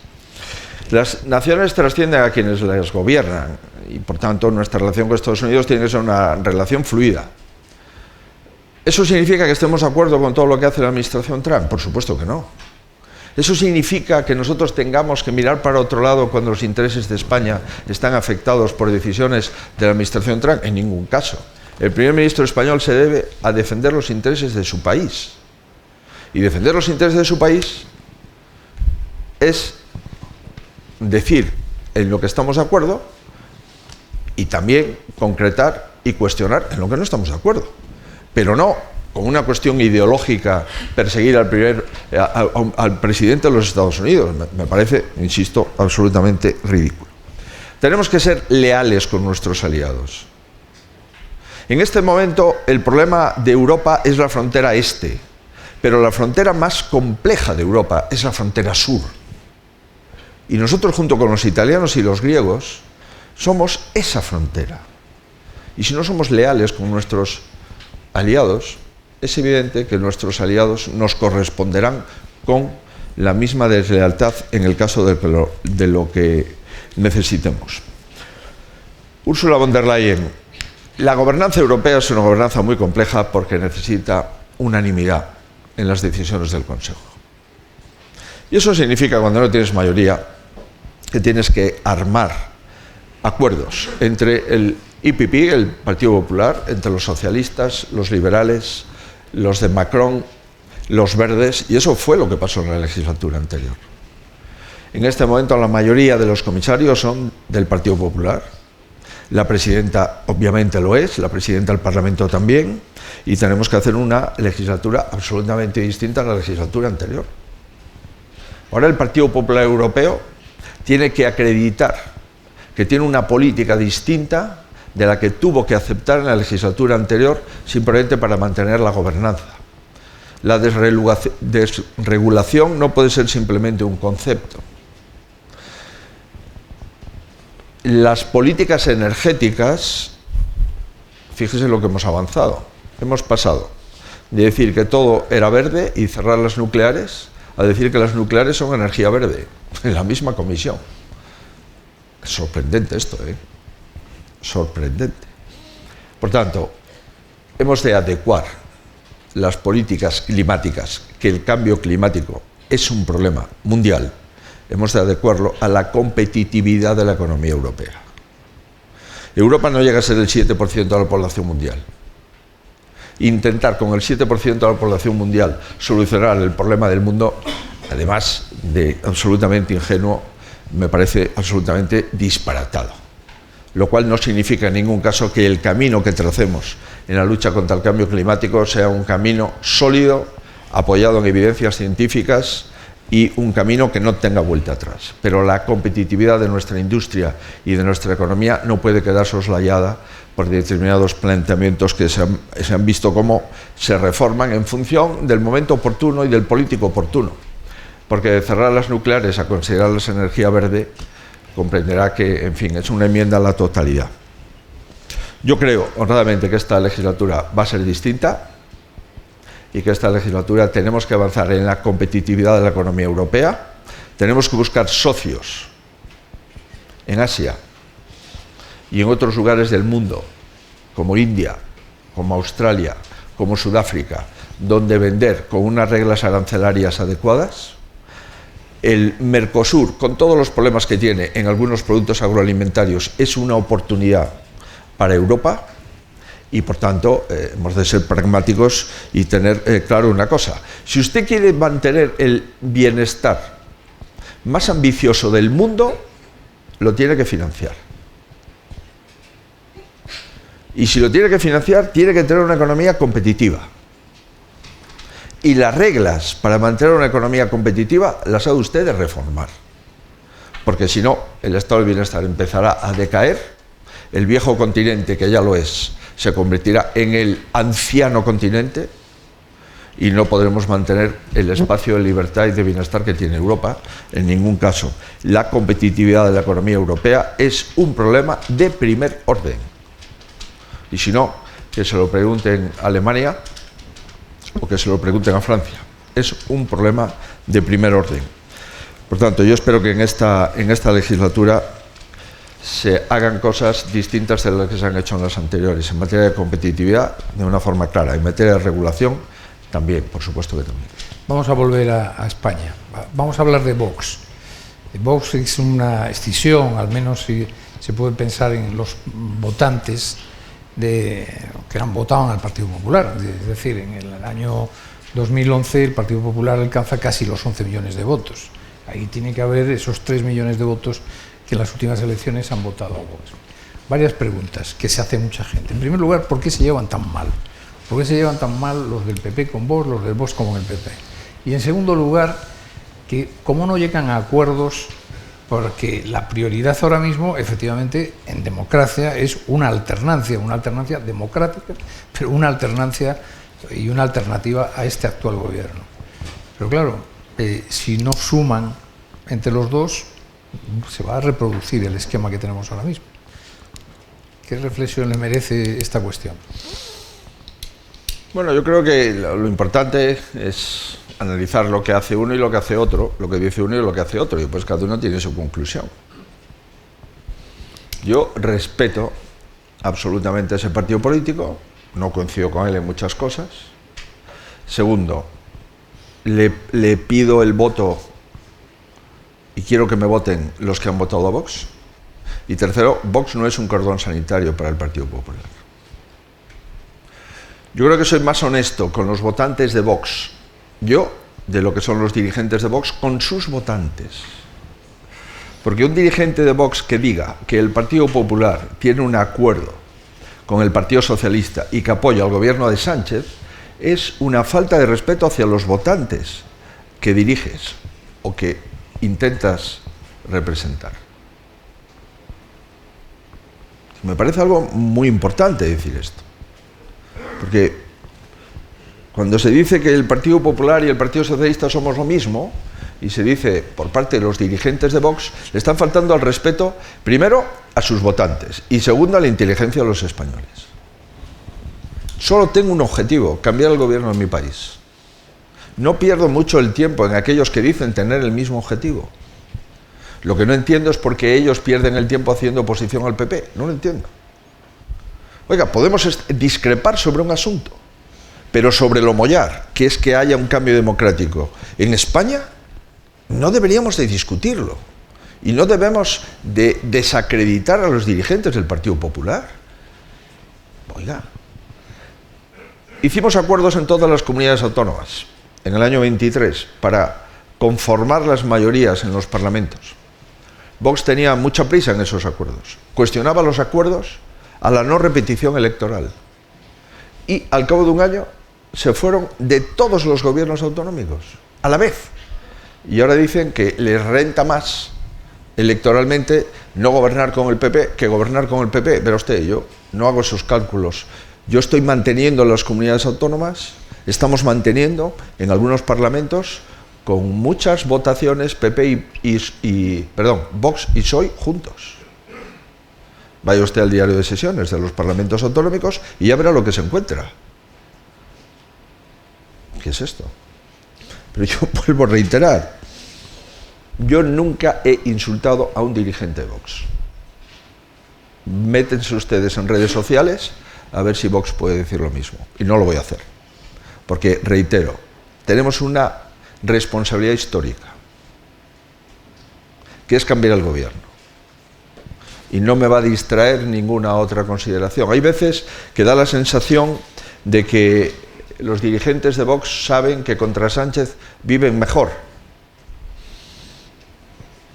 Las naciones trascienden a quienes las gobiernan y, por tanto, nuestra relación con Estados Unidos tiene que ser una relación fluida. ¿Eso significa que estemos de acuerdo con todo lo que hace la administración Trump? Por supuesto que no. ¿Eso significa que nosotros tengamos que mirar para otro lado cuando los intereses de España están afectados por decisiones de la administración Trump? En ningún caso. El primer ministro español se debe a defender los intereses de su país. Y defender los intereses de su país es decir en lo que estamos de acuerdo y también concretar y cuestionar en lo que no estamos de acuerdo. Pero no con una cuestión ideológica perseguir al presidente de los Estados Unidos. Me parece, insisto, absolutamente ridículo. Tenemos que ser leales con nuestros aliados. En este momento el problema de Europa es la frontera este, pero la frontera más compleja de Europa es la frontera sur. Y nosotros, junto con los italianos y los griegos, somos esa frontera. Y si no somos leales con nuestros aliados, es evidente que nuestros aliados nos corresponderán con la misma deslealtad en el caso de lo que necesitemos. Ursula von der Leyen. La gobernanza europea es una gobernanza muy compleja porque necesita unanimidad en las decisiones del Consejo. Y eso significa, cuando no tienes mayoría, que tienes que armar acuerdos entre el IPP, el Partido Popular, entre los socialistas, los liberales, los de Macron, los verdes, y eso fue lo que pasó en la legislatura anterior. En este momento la mayoría de los comisarios son del Partido Popular. La presidenta obviamente lo es, la presidenta del Parlamento también, y tenemos que hacer una legislatura absolutamente distinta a la legislatura anterior. Ahora el Partido Popular Europeo tiene que acreditar que tiene una política distinta de la que tuvo que aceptar en la legislatura anterior simplemente para mantener la gobernanza. La desregulación no puede ser simplemente un concepto. Las políticas energéticas, fíjese lo que hemos avanzado. Hemos pasado de decir que todo era verde y cerrar las nucleares a decir que las nucleares son energía verde, en la misma comisión. Es sorprendente esto, ¿eh? Sorprendente. Por tanto, hemos de adecuar las políticas climáticas, que el cambio climático es un problema mundial, hemos de adecuarlo a la competitividad de la economía europea. Europa no llega a ser el 7% de la población mundial. Intentar con el 7% de la población mundial solucionar el problema del mundo, además de absolutamente ingenuo, me parece absolutamente disparatado. Lo cual no significa en ningún caso que el camino que tracemos en la lucha contra el cambio climático sea un camino sólido, apoyado en evidencias científicas, y un camino que no tenga vuelta atrás. Pero la competitividad de nuestra industria y de nuestra economía no puede quedar soslayada por determinados planteamientos que se han visto cómo se reforman en función del momento oportuno y del político oportuno. Porque de cerrar las nucleares a considerarlas energía verde, comprenderá que, en fin, es una enmienda a la totalidad. Yo creo, honradamente, que esta legislatura va a ser distinta, y que esta legislatura tenemos que avanzar en la competitividad de la economía europea, tenemos que buscar socios en Asia y en otros lugares del mundo, como India, como Australia, como Sudáfrica, donde vender con unas reglas arancelarias adecuadas. El Mercosur, con todos los problemas que tiene en algunos productos agroalimentarios, es una oportunidad para Europa. Y por tanto hemos de ser pragmáticos y tener claro una cosa: si usted quiere mantener el bienestar más ambicioso del mundo, lo tiene que financiar. Y si lo tiene que financiar, tiene que tener una economía competitiva. Y las reglas para mantener una economía competitiva las ha usted de reformar. Porque si no, el estado del bienestar empezará a decaer, el viejo continente, que ya lo es, se convertirá en el anciano continente y no podremos mantener el espacio de libertad y de bienestar que tiene Europa en ningún caso. La competitividad de la economía europea es un problema de primer orden. Y si no, que se lo pregunten a Alemania o que se lo pregunten a Francia. Es un problema de primer orden. Por tanto, yo espero que en esta legislatura se hagan cosas distintas de las que se han hecho en las anteriores, en materia de competitividad de una forma clara, en materia de regulación también, por supuesto que también. Vamos a volver a España. Vamos a hablar de Vox. Vox es una escisión, al menos si se puede pensar en los votantes que que eran votaban al Partido Popular. Es decir, en el año 2011 el Partido Popular alcanza casi los 11 millones de votos. Ahí tiene que haber esos 3 millones de votos que en las últimas elecciones han votado a Vox. Varias preguntas que se hace mucha gente. En primer lugar, ¿por qué se llevan tan mal? ¿Por qué se llevan tan mal los del PP con Vox, los del Vox con el PP? Y en segundo lugar, que cómo no llegan a acuerdos, porque la prioridad ahora mismo, efectivamente, en democracia es una alternancia democrática, pero una alternancia y una alternativa a este actual gobierno. Pero claro, si no suman entre los dos, se va a reproducir el esquema que tenemos ahora mismo. ¿Qué reflexión le merece esta cuestión? Bueno, yo creo que lo importante es analizar lo que hace uno y lo que hace otro, lo que dice uno y lo que hace otro, y pues cada uno tiene su conclusión. Yo respeto absolutamente ese partido político, no coincido con él en muchas cosas. Segundo, le pido el voto y quiero que me voten los que han votado a Vox. Y tercero, Vox no es un cordón sanitario para el Partido Popular. Yo creo que soy más honesto con los votantes de Vox, yo, de lo que son los dirigentes de Vox con sus votantes. Porque un dirigente de Vox que diga que el Partido Popular tiene un acuerdo con el Partido Socialista y que apoya al gobierno de Sánchez es una falta de respeto hacia los votantes que diriges o que intentas representar. Me parece algo muy importante decir esto. Porque cuando se dice que el Partido Popular y el Partido Socialista somos lo mismo, y se dice por parte de los dirigentes de Vox, le están faltando al respeto, primero, a sus votantes, y segundo, a la inteligencia de los españoles. Solo tengo un objetivo, cambiar el gobierno de mi país. No pierdo mucho el tiempo en aquellos que dicen tener el mismo objetivo. Lo que no entiendo es por qué ellos pierden el tiempo haciendo oposición al PP. No lo entiendo. Oiga, podemos discrepar sobre un asunto, pero sobre lo mollar, que es que haya un cambio democrático en España, no deberíamos de discutirlo. Y no debemos de desacreditar a los dirigentes del Partido Popular. Oiga, hicimos acuerdos en todas las comunidades autónomas, en el año 23, para conformar las mayorías en los parlamentos. Vox tenía mucha prisa en esos acuerdos. Cuestionaba los acuerdos a la no repetición electoral. Y al cabo de un año se fueron de todos los gobiernos autonómicos, a la vez. Y ahora dicen que les renta más electoralmente no gobernar con el PP que gobernar con el PP. Pero usted, yo no hago esos cálculos. Yo estoy manteniendo las comunidades autónomas, estamos manteniendo en algunos parlamentos con muchas votaciones PP Vox y PSOE juntos. Vaya usted al diario de sesiones de los parlamentos autonómicos y ya verá lo que se encuentra. ¿Qué es esto? Pero yo vuelvo a reiterar, yo nunca he insultado a un dirigente de Vox. Métense ustedes en redes sociales a ver si Vox puede decir lo mismo. Y no lo voy a hacer. Porque, reitero, tenemos una responsabilidad histórica, que es cambiar el gobierno. Y no me va a distraer ninguna otra consideración. Hay veces que da la sensación de que los dirigentes de Vox saben que contra Sánchez viven mejor.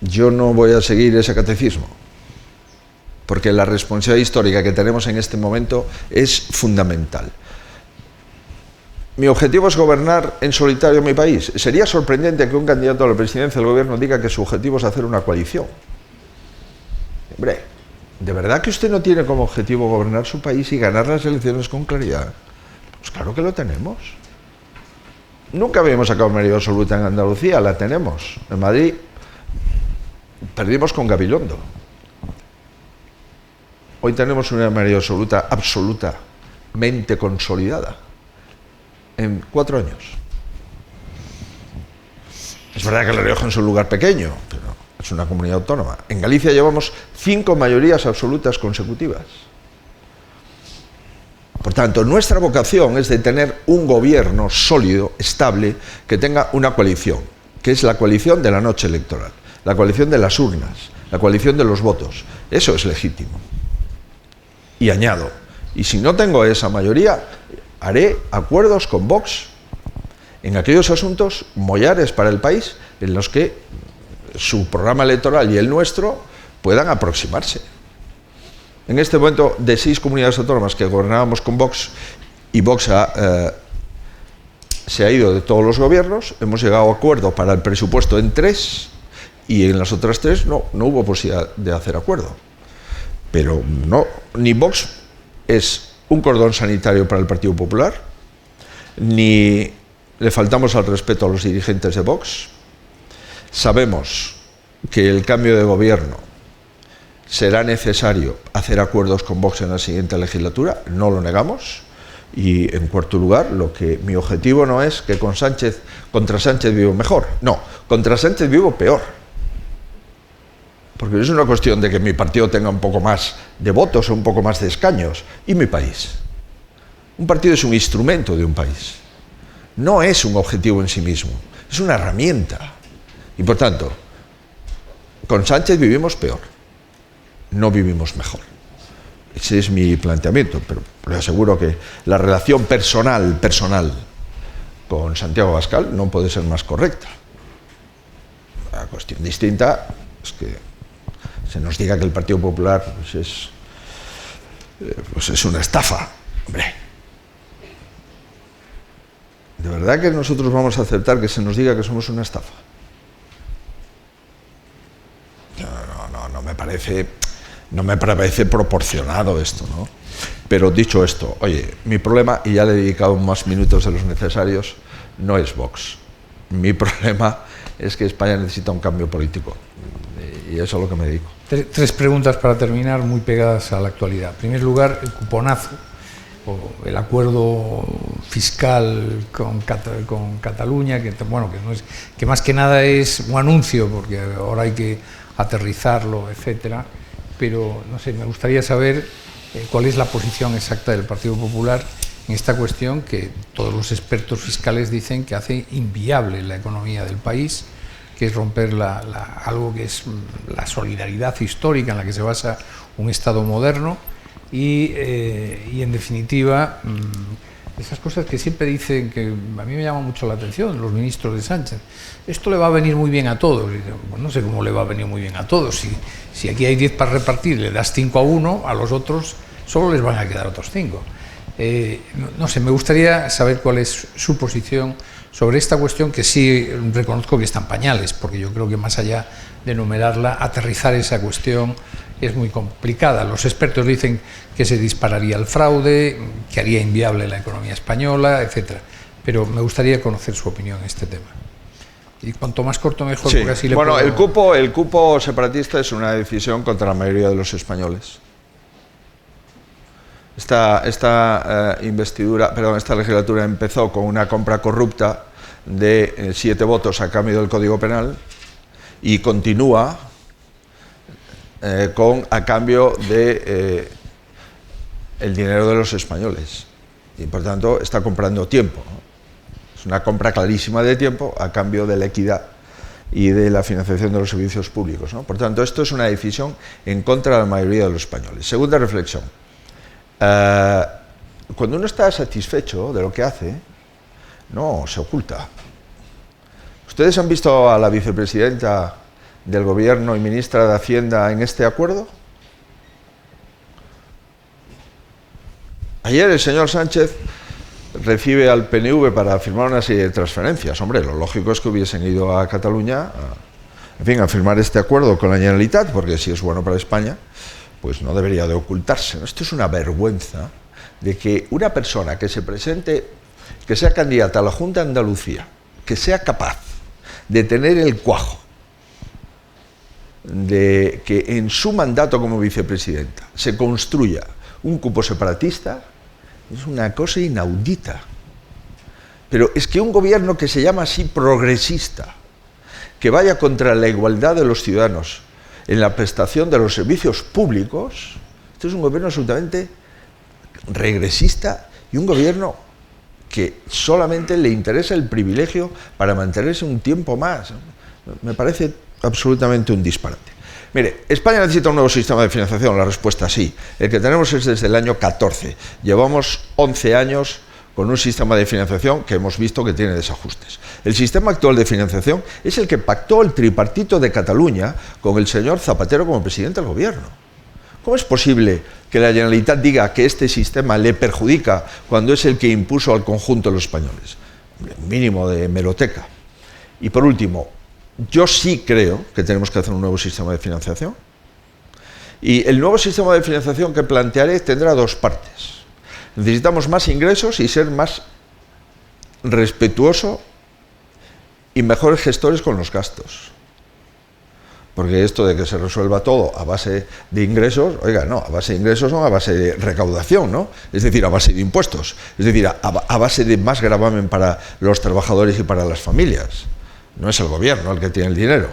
Yo no voy a seguir ese catecismo, porque la responsabilidad histórica que tenemos en este momento es fundamental. Mi objetivo es gobernar en solitario mi país. Sería sorprendente que un candidato a la presidencia del gobierno diga que su objetivo es hacer una coalición. Hombre, ¿de verdad que usted no tiene como objetivo gobernar su país y ganar las elecciones con claridad? Pues claro que lo tenemos. Nunca habíamos sacado mayoría absoluta en Andalucía, la tenemos. En Madrid perdimos con Gabilondo. Hoy tenemos una mayoría absoluta absolutamente consolidada. En 4 años. Es verdad que La Rioja es un lugar pequeño, pero es una comunidad autónoma. En Galicia llevamos 5 mayorías absolutas consecutivas. Por tanto, nuestra vocación es de tener un gobierno sólido, estable, que tenga una coalición, que es la coalición de la noche electoral, la coalición de las urnas, la coalición de los votos. Eso es legítimo. Y añado, Y si no tengo esa mayoría, haré acuerdos con Vox en aquellos asuntos mollares para el país en los que su programa electoral y el nuestro puedan aproximarse. En este momento, de 6 comunidades autónomas que gobernábamos con Vox, y Vox se ha ido de todos los gobiernos, hemos llegado a acuerdo para el presupuesto en 3, y en las otras 3 no hubo posibilidad de hacer acuerdo. Pero no, ni Vox es un cordón sanitario para el Partido Popular, ni le faltamos al respeto a los dirigentes de Vox. Sabemos que el cambio de gobierno será necesario hacer acuerdos con Vox en la siguiente legislatura, no lo negamos. Y en cuarto lugar, mi objetivo no es que contra Sánchez vivo mejor, no, contra Sánchez vivo peor. Porque no es una cuestión de que mi partido tenga un poco más de votos o un poco más de escaños, y mi país. Un partido es un instrumento de un país, no es un objetivo en sí mismo, es una herramienta. Y por tanto, con Sánchez vivimos peor, no vivimos mejor. Ese es mi planteamiento, pero le aseguro que la relación personal con Santiago Abascal no puede ser más correcta. La cuestión distinta es que se nos diga que el Partido Popular pues es una estafa. Hombre, ¿de verdad que nosotros vamos a aceptar que se nos diga que somos una estafa? No me parece proporcionado esto, ¿no? Pero dicho esto, oye, mi problema, y ya le he dedicado más minutos de los necesarios, no es Vox. Mi problema es que España necesita un cambio político, y eso es a lo que me dedico. 3 preguntas para terminar, muy pegadas a la actualidad. En primer lugar, el cuponazo, o el acuerdo fiscal con Cataluña, que más que nada es un anuncio, porque ahora hay que aterrizarlo, etcétera. Pero, no sé, me gustaría saber cuál es la posición exacta del Partido Popular en esta cuestión que todos los expertos fiscales dicen que hace inviable la economía del país, que es romper algo que es la solidaridad histórica en la que se basa un Estado moderno y en definitiva, esas cosas que siempre dicen, que a mí me llama mucho la atención, los ministros de Sánchez. Esto le va a venir muy bien a todos. Pues no sé cómo le va a venir muy bien a todos. Si aquí hay 10 para repartir, le das 5 a uno, a los otros solo les van a quedar otros 5. No sé, me gustaría saber cuál es su posición sobre esta cuestión, que sí reconozco que está en pañales, porque yo creo que más allá de enumerarla, aterrizar esa cuestión es muy complicada. Los expertos dicen que se dispararía el fraude, que haría inviable la economía española, etcétera. Pero me gustaría conocer su opinión en este tema. Y cuanto más corto mejor, sí. Porque así le bueno, puedo... el cupo separatista es una decisión contra la mayoría de los españoles. Esta legislatura empezó con una compra corrupta de 7 votos a cambio del Código Penal y continúa a cambio de el dinero de los españoles. Y por tanto está comprando tiempo, ¿no? Es una compra clarísima de tiempo a cambio de la equidad y de la financiación de los servicios públicos, ¿no? Por tanto, esto es una decisión en contra de la mayoría de los españoles. Segunda reflexión. Cuando uno está satisfecho de lo que hace, no se oculta. ¿Ustedes han visto a la vicepresidenta del Gobierno y ministra de Hacienda en este acuerdo? Ayer el señor Sánchez recibe al PNV para firmar una serie de transferencias. Hombre, lo lógico es que hubiesen ido a Cataluña a firmar este acuerdo con la Generalitat, porque si es bueno para España, pues no debería de ocultarse, ¿no? Esto es una vergüenza de que una persona que se presente, que sea candidata a la Junta de Andalucía, que sea capaz de tener el cuajo de que en su mandato como vicepresidenta se construya un cupo separatista, es una cosa inaudita. Pero es que un gobierno que se llama así progresista, que vaya contra la igualdad de los ciudadanos en la prestación de los servicios públicos, esto es un gobierno absolutamente regresista y un gobierno que solamente le interesa el privilegio para mantenerse un tiempo más. Me parece absolutamente un disparate. Mire, España necesita un nuevo sistema de financiación, la respuesta sí. El que tenemos es desde el año 14. Llevamos 11 años con un sistema de financiación que hemos visto que tiene desajustes. El sistema actual de financiación es el que pactó el tripartito de Cataluña con el señor Zapatero como presidente del gobierno. ¿Cómo es posible que la Generalitat diga que este sistema le perjudica cuando es el que impuso al conjunto de los españoles? Mínimo de hemeroteca. Y por último, yo sí creo que tenemos que hacer un nuevo sistema de financiación. Y el nuevo sistema de financiación que plantearé tendrá dos partes. Necesitamos más ingresos y ser más respetuoso y mejores gestores con los gastos. Porque esto de que se resuelva todo a base de ingresos, oiga, no, a base de ingresos no, a base de recaudación, ¿no? Es decir, a base de impuestos, es decir, a base de más gravamen para los trabajadores y para las familias. No es el gobierno el que tiene el dinero.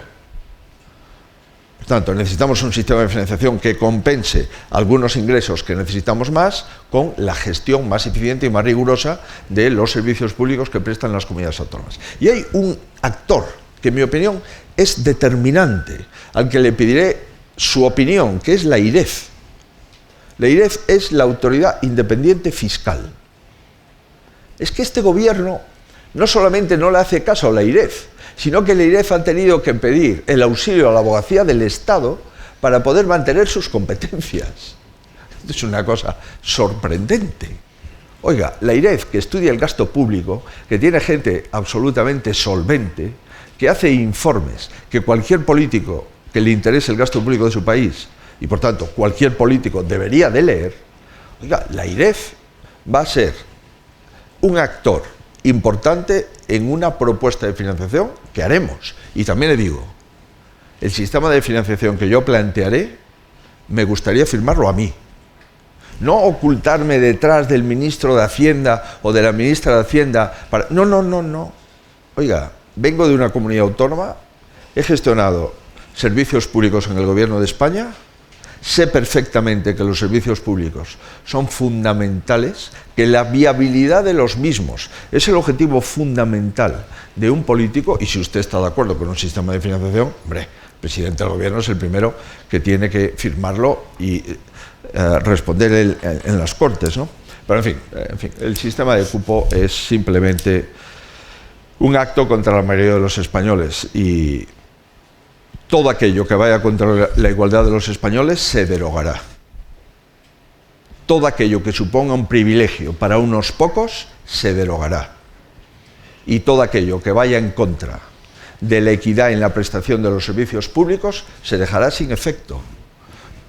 Por tanto, necesitamos un sistema de financiación que compense algunos ingresos que necesitamos más con la gestión más eficiente y más rigurosa de los servicios públicos que prestan las comunidades autónomas. Y hay un actor que, en mi opinión, es determinante, al que le pediré su opinión, que es la IREF. La IREF es la Autoridad Independiente Fiscal. Es que este gobierno no solamente no le hace caso a la IREF, sino que la IREF ha tenido que pedir el auxilio a la abogacía del Estado para poder mantener sus competencias. Esto es una cosa sorprendente. Oiga, la IREF, que estudia el gasto público, que tiene gente absolutamente solvente, que hace informes que cualquier político que le interese el gasto público de su país, y por tanto cualquier político debería de leer, oiga, la IREF va a ser un actor importante en una propuesta de financiación que haremos. Y también le digo, el sistema de financiación que yo plantearé, me gustaría firmarlo a mí. No ocultarme detrás del ministro de Hacienda o de la ministra de Hacienda. No. Oiga, vengo de una comunidad autónoma, he gestionado servicios públicos en el gobierno de España, sé perfectamente que los servicios públicos son fundamentales, que la viabilidad de los mismos es el objetivo fundamental de un político, y si usted está de acuerdo con un sistema de financiación, hombre, el presidente del gobierno es el primero que tiene que firmarlo y responder en las Cortes, ¿no? Pero en fin, el sistema de cupo es simplemente un acto contra la mayoría de los españoles, y todo aquello que vaya contra la igualdad de los españoles se derogará. Todo aquello que suponga un privilegio para unos pocos se derogará. Y todo aquello que vaya en contra de la equidad en la prestación de los servicios públicos se dejará sin efecto.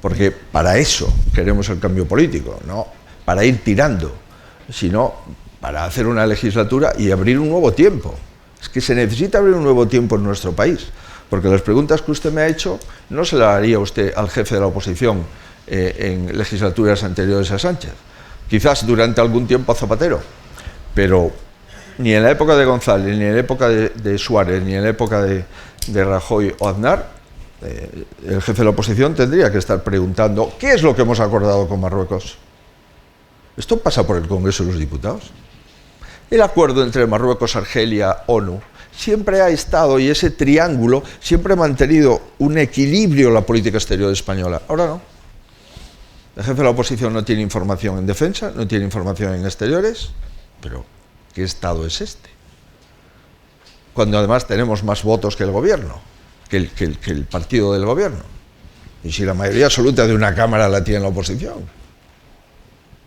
Porque para eso queremos el cambio político, no para ir tirando, sino para hacer una legislatura y abrir un nuevo tiempo. Es que se necesita abrir un nuevo tiempo en nuestro país, porque las preguntas que usted me ha hecho no se las haría usted al jefe de la oposición en legislaturas anteriores a Sánchez. Quizás durante algún tiempo a Zapatero, pero ni en la época de González, ni en la época de Suárez, ni en la época de Rajoy o Aznar, el jefe de la oposición tendría que estar preguntando ¿qué es lo que hemos acordado con Marruecos? Esto pasa por el Congreso de los Diputados. El acuerdo entre Marruecos, Argelia, ONU, siempre ha estado, y ese triángulo siempre ha mantenido un equilibrio en la política exterior española. Ahora no. El jefe de la oposición no tiene información en defensa, no tiene información en exteriores, pero ¿qué Estado es este? Cuando además tenemos más votos que el gobierno, que el partido del gobierno. Y si la mayoría absoluta de una Cámara la tiene la oposición.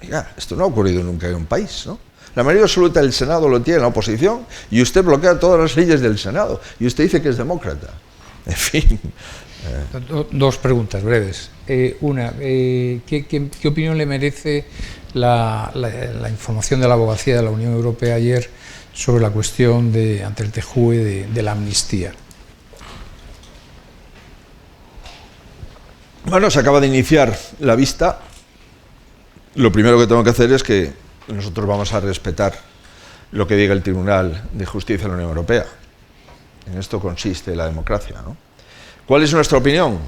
Oiga, esto no ha ocurrido nunca en un país, ¿no? La mayoría absoluta del Senado lo tiene la oposición y usted bloquea todas las leyes del Senado y usted dice que es demócrata. En fin. Dos preguntas breves. Una, ¿qué opinión le merece la información de la abogacía de la Unión Europea ayer sobre la cuestión ante el TJUE de la amnistía? Bueno, se acaba de iniciar la vista. Lo primero que tengo que hacer es que nosotros vamos a respetar lo que diga el Tribunal de Justicia de la Unión Europea. En esto consiste la democracia, ¿no? ¿Cuál es nuestra opinión?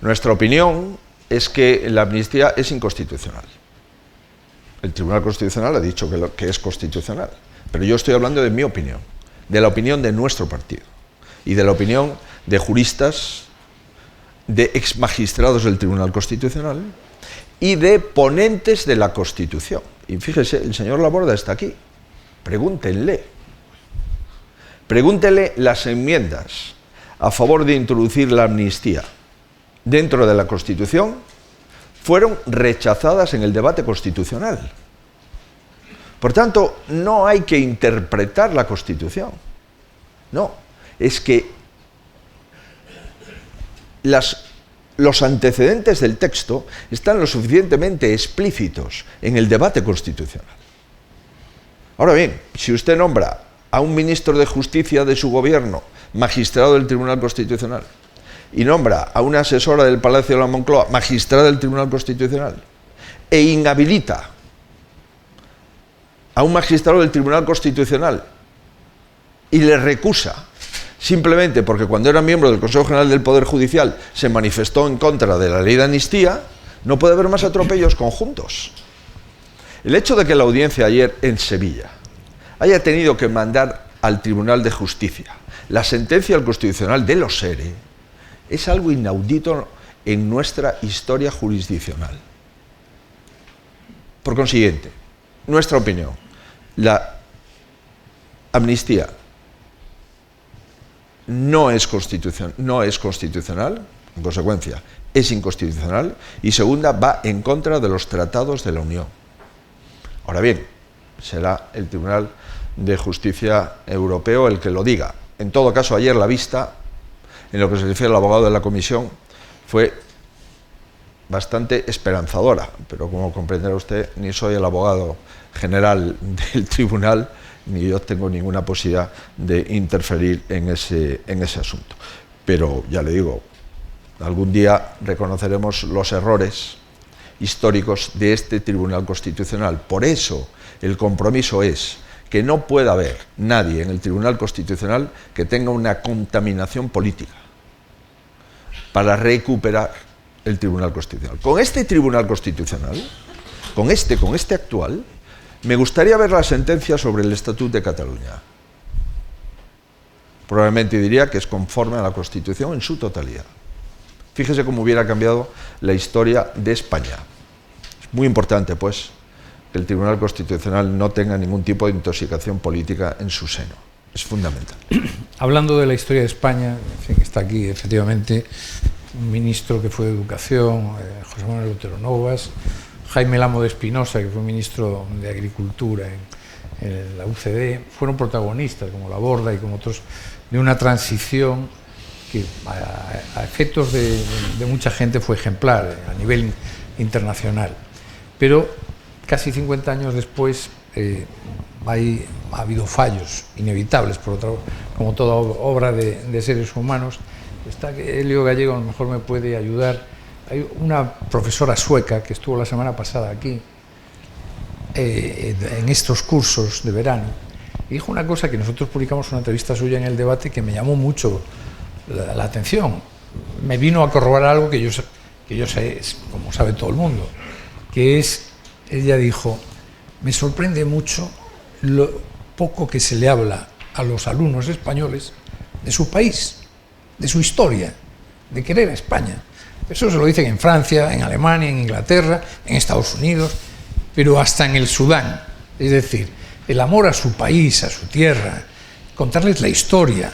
Nuestra opinión es que la amnistía es inconstitucional. El Tribunal Constitucional ha dicho que es constitucional, pero yo estoy hablando de mi opinión, de la opinión de nuestro partido y de la opinión de juristas de exmagistrados del Tribunal Constitucional y de ponentes de la Constitución. Y fíjese, el señor Laborda está aquí. Pregúntenle. Pregúntenle las enmiendas a favor de introducir la amnistía dentro de la Constitución fueron rechazadas en el debate constitucional. Por tanto, no hay que interpretar la Constitución. No, es que los antecedentes del texto están lo suficientemente explícitos en el debate constitucional. Ahora bien, si usted nombra a un ministro de Justicia de su gobierno magistrado del Tribunal Constitucional y nombra a una asesora del Palacio de la Moncloa magistrada del Tribunal Constitucional e inhabilita a un magistrado del Tribunal Constitucional y le recusa simplemente porque cuando era miembro del Consejo General del Poder Judicial se manifestó en contra de la ley de amnistía, no puede haber más atropellos conjuntos. El hecho de que la audiencia ayer en Sevilla haya tenido que mandar al Tribunal de Justicia la sentencia del Constitucional de los ERE es algo inaudito en nuestra historia jurisdiccional. Por consiguiente, nuestra opinión, la amnistía no es constitucional, en consecuencia, es inconstitucional, y segunda, va en contra de los tratados de la Unión. Ahora bien, será el Tribunal de Justicia Europeo el que lo diga. En todo caso, ayer la vista, en lo que se refiere al abogado de la Comisión, fue bastante esperanzadora, pero como comprenderá usted, ni soy el abogado general del Tribunal, ni yo tengo ninguna posibilidad de interferir en ese asunto. Pero, ya le digo, algún día reconoceremos los errores históricos de este Tribunal Constitucional. Por eso, el compromiso es que no pueda haber nadie en el Tribunal Constitucional que tenga una contaminación política para recuperar el Tribunal Constitucional. Con este Tribunal Constitucional, con este actual, me gustaría ver la sentencia sobre el Estatut de Cataluña. Probablemente diría que es conforme a la Constitución en su totalidad. Fíjese cómo hubiera cambiado la historia de España. Es muy importante, pues, que el Tribunal Constitucional no tenga ningún tipo de intoxicación política en su seno. Es fundamental. Hablando de la historia de España, en fin, está aquí efectivamente un ministro que fue de Educación, José Manuel Otero Novas, Jaime Lamo de Espinosa, que fue ministro de Agricultura en la UCD, fueron protagonistas, como Laborda y como otros, de una transición que a efectos de mucha gente fue ejemplar a nivel internacional. Pero casi 50 años después ha habido fallos inevitables, como toda obra de seres humanos. Está Elio Gallego, a lo mejor me puede ayudar. Hay una profesora sueca que estuvo la semana pasada aquí en estos cursos de verano y dijo una cosa que nosotros publicamos una entrevista suya en El Debate que me llamó mucho la atención. Me vino a corroborar algo que yo sé, como sabe todo el mundo, que es, ella dijo, me sorprende mucho lo poco que se le habla a los alumnos españoles de su país, de su historia, de querer a España. Eso se lo dicen en Francia, en Alemania, en Inglaterra, en Estados Unidos, pero hasta en el Sudán. Es decir, el amor a su país, a su tierra, contarles la historia.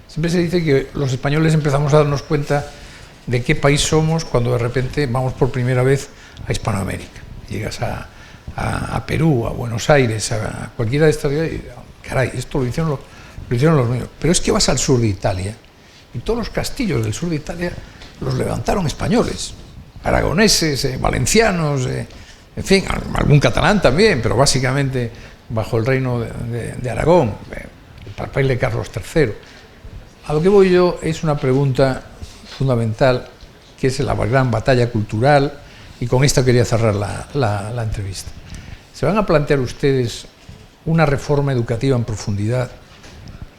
Siempre se dice que los españoles empezamos a darnos cuenta de qué país somos cuando de repente vamos por primera vez a Hispanoamérica. Llegas a Perú, a Buenos Aires, a cualquiera de estas ciudades y, caray, esto lo hicieron los míos. Pero es que vas al sur de Italia y todos los castillos del sur de Italia los levantaron españoles, aragoneses, valencianos, en fin, algún catalán también, pero básicamente bajo el reino de Aragón, el papel de Carlos III. A lo que voy yo es una pregunta fundamental, que es la gran batalla cultural, y con esta quería cerrar la entrevista. ¿Se van a plantear ustedes una reforma educativa en profundidad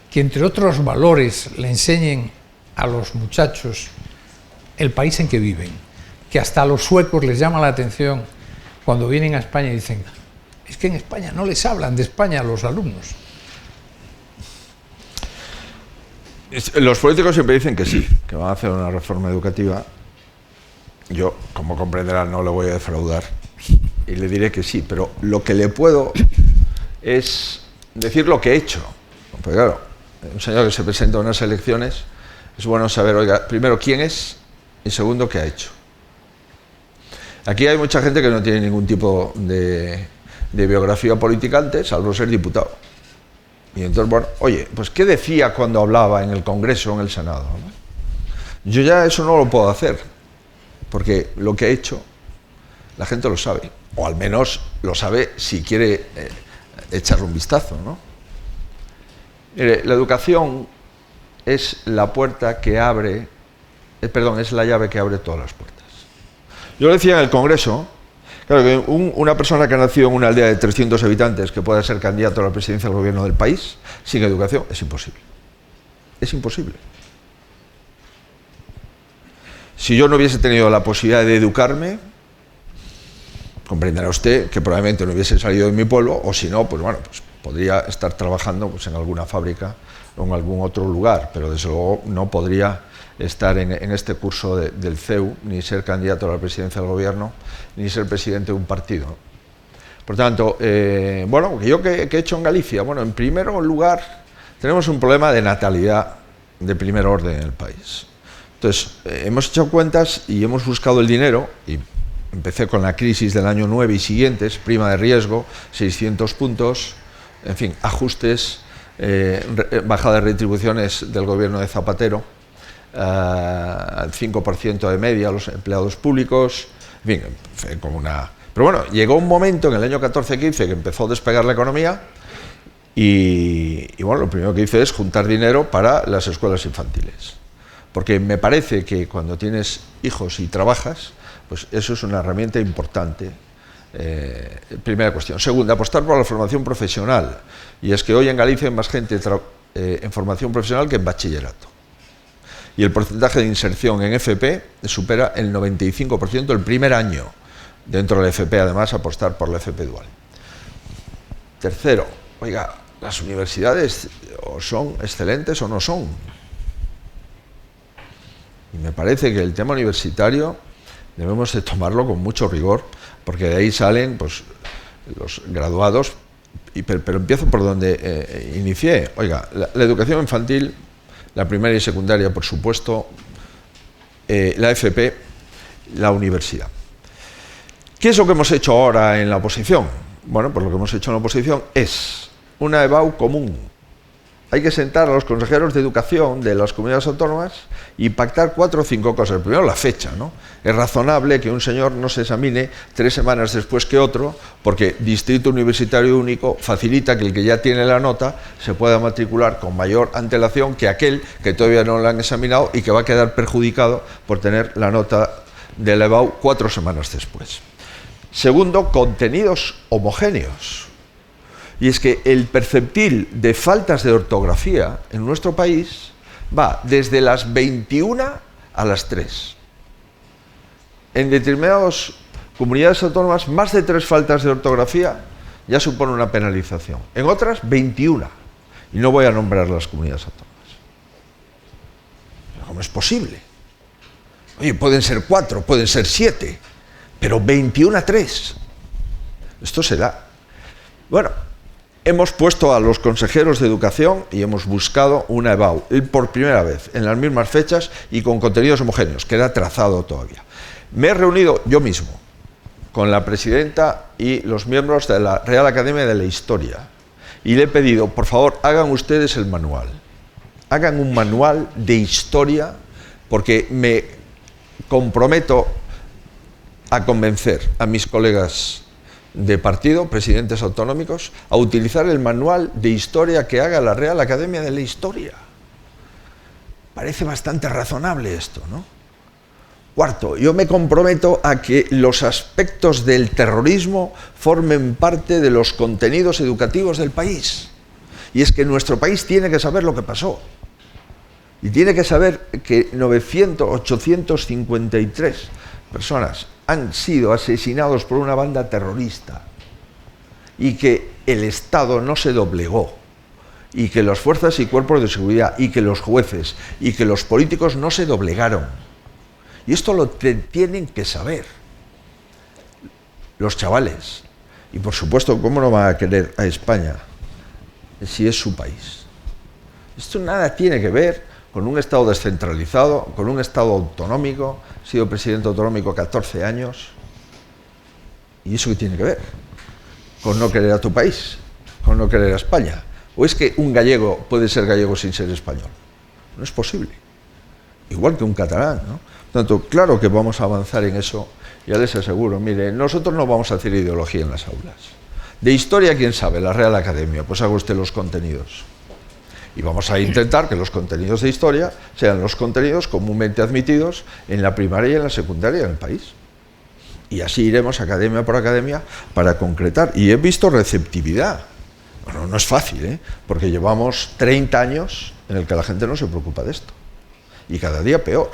que, entre otros valores, le enseñen a los muchachos el país en que viven, que hasta a los suecos les llama la atención cuando vienen a España y dicen, es que en España no les hablan de España a los alumnos? Los políticos siempre dicen que sí, que van a hacer una reforma educativa. Yo, como comprenderán, no le voy a defraudar y le diré que sí, pero lo que le puedo es decir lo que he hecho. Porque claro, un señor que se presenta a unas elecciones, es bueno saber, oiga, primero quién es y segundo qué ha hecho. Aquí hay mucha gente que no tiene ningún tipo de biografía política antes, salvo ser diputado. Y entonces, bueno, oye, pues ¿qué decía cuando hablaba en el Congreso o en el Senado? ¿No? Yo ya eso no lo puedo hacer, porque lo que he hecho, la gente lo sabe, o al menos lo sabe si quiere echarle un vistazo, ¿no? Mire, la educación es la puerta que abre, es la llave que abre todas las puertas. Yo lo decía en el Congreso, claro, que una persona que ha nacido en una aldea de 300 habitantes que pueda ser candidato a la presidencia del gobierno del país, sin educación, es imposible. Es imposible. Si yo no hubiese tenido la posibilidad de educarme, comprenderá usted que probablemente no hubiese salido de mi pueblo, o si no, pues bueno, pues podría estar trabajando pues, en alguna fábrica o en algún otro lugar, pero desde luego no podría estar en este curso del CEU, ni ser candidato a la presidencia del gobierno, ni ser presidente de un partido. Por tanto, bueno, ¿yo qué he hecho en Galicia? Bueno, en primer lugar, tenemos un problema de natalidad de primer orden en el país. Entonces, hemos hecho cuentas y hemos buscado el dinero, y empecé con la crisis del año 9 y siguientes, prima de riesgo, 600 puntos, en fin, ajustes, bajada de retribuciones del gobierno de Zapatero, al 5% de media a los empleados públicos, en fin, fue como una... Pero bueno, llegó un momento en el año 14-15 que empezó a despegar la economía y bueno, lo primero que hice es juntar dinero para las escuelas infantiles. Porque me parece que cuando tienes hijos y trabajas, pues eso es una herramienta importante. Primera cuestión. Segunda, apostar por la formación profesional. Y es que hoy en Galicia hay más gente en formación profesional que en bachillerato. Y el porcentaje de inserción en FP supera el 95% el primer año. Dentro de la FP, además, apostar por la FP dual. Tercero, oiga, las universidades o son excelentes o no son. Y me parece que el tema universitario debemos de tomarlo con mucho rigor, porque de ahí salen pues, los graduados, pero empiezo por donde inicié. Oiga, la educación infantil, la primaria y secundaria, por supuesto, la FP, la universidad. ¿Qué es lo que hemos hecho ahora en la oposición? Bueno, pues lo que hemos hecho en la oposición es una EBAU común. Hay que sentar a los consejeros de educación de las comunidades autónomas y pactar 4 o 5 cosas. Primero, la fecha, ¿no? Es razonable que un señor no se examine 3 semanas después que otro, porque distrito universitario único facilita que el que ya tiene la nota se pueda matricular con mayor antelación que aquel que todavía no la han examinado y que va a quedar perjudicado por tener la nota de la EBAU 4 semanas después. Segundo, contenidos homogéneos. Y es que el perceptil de faltas de ortografía en nuestro país va desde las 21 a las 3. En determinadas comunidades autónomas, más de 3 faltas de ortografía ya supone una penalización. En otras, 21. Y no voy a nombrar las comunidades autónomas. ¿Cómo es posible? Oye, pueden ser 4, pueden ser 7, pero 21 a 3. Esto se da. Bueno, hemos puesto a los consejeros de educación y hemos buscado una EBAU por primera vez en las mismas fechas y con contenidos homogéneos, queda trazado todavía. Me he reunido yo mismo con la presidenta y los miembros de la Real Academia de la Historia y le he pedido, por favor, hagan ustedes el manual. Hagan un manual de historia porque me comprometo a convencer a mis colegas de partido, presidentes autonómicos, a utilizar el manual de historia que haga la Real Academia de la Historia. Parece bastante razonable esto, ¿no? Cuarto, yo me comprometo a que los aspectos del terrorismo formen parte de los contenidos educativos del país. Y es que nuestro país tiene que saber lo que pasó. Y tiene que saber que 853 personas han sido asesinados por una banda terrorista y que el Estado no se doblegó y que las fuerzas y cuerpos de seguridad, y que los jueces, y que los políticos no se doblegaron. Y esto lo tienen que saber los chavales. Y por supuesto, ¿cómo no van a querer a España si es su país? Esto nada tiene que ver con un Estado descentralizado, con un Estado autonómico. He sido presidente autonómico 14 años. ¿Y eso qué tiene que ver? Con no querer a tu país, con no querer a España. ¿O es que un gallego puede ser gallego sin ser español? No es posible. Igual que un catalán, ¿no? Por tanto, claro que vamos a avanzar en eso, ya les aseguro. Mire, nosotros no vamos a hacer ideología en las aulas. De historia, ¿quién sabe? La Real Academia, pues haga usted los contenidos. Y vamos a intentar que los contenidos de historia sean los contenidos comúnmente admitidos en la primaria y en la secundaria en el país. Y así iremos academia por academia para concretar. Y he visto receptividad. Bueno, no es fácil, ¿eh? Porque llevamos 30 años en el que la gente no se preocupa de esto. Y cada día peor.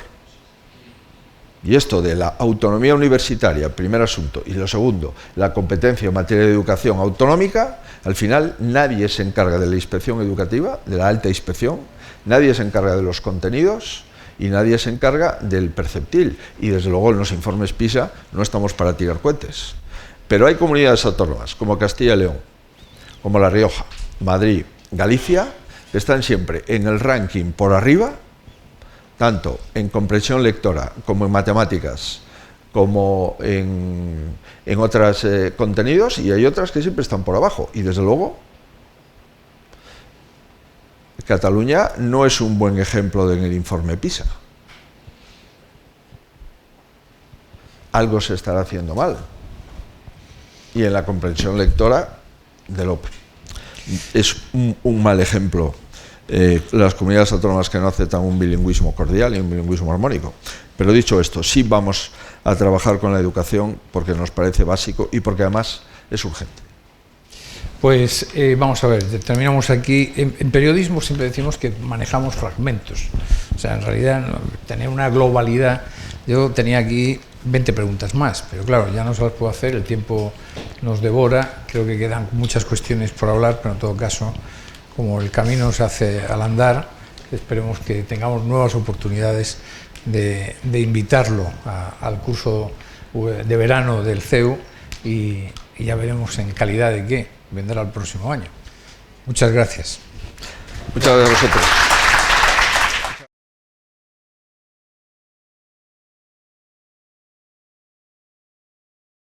Y esto de la autonomía universitaria, primer asunto, y lo segundo, la competencia en materia de educación autonómica, al final nadie se encarga de la inspección educativa, de la alta inspección, nadie se encarga de los contenidos y nadie se encarga del perceptil. Y desde luego en los informes PISA no estamos para tirar cohetes. Pero hay comunidades autónomas como Castilla y León, como La Rioja, Madrid, Galicia, que están siempre en el ranking por arriba, tanto en comprensión lectora como en matemáticas, como en otros contenidos, y hay otras que siempre están por abajo. Y desde luego, Cataluña no es un buen ejemplo en el informe PISA. Algo se estará haciendo mal. Y en la comprensión lectora, es un mal ejemplo. Las comunidades autónomas que no aceptan un bilingüismo cordial y un bilingüismo armónico. Pero dicho esto, sí vamos a trabajar con la educación porque nos parece básico y porque además es urgente. Pues vamos a ver, terminamos aquí. En periodismo siempre decimos que manejamos fragmentos. O sea, en realidad, tener una globalidad. Yo tenía aquí 20 preguntas más, pero claro, ya no se las puedo hacer, el tiempo nos devora. Creo que quedan muchas cuestiones por hablar, pero en todo caso, como el camino se hace al andar, esperemos que tengamos nuevas oportunidades de invitarlo al curso de verano del CEU y ya veremos en calidad de qué vendrá el próximo año. Muchas gracias. Muchas gracias a vosotros.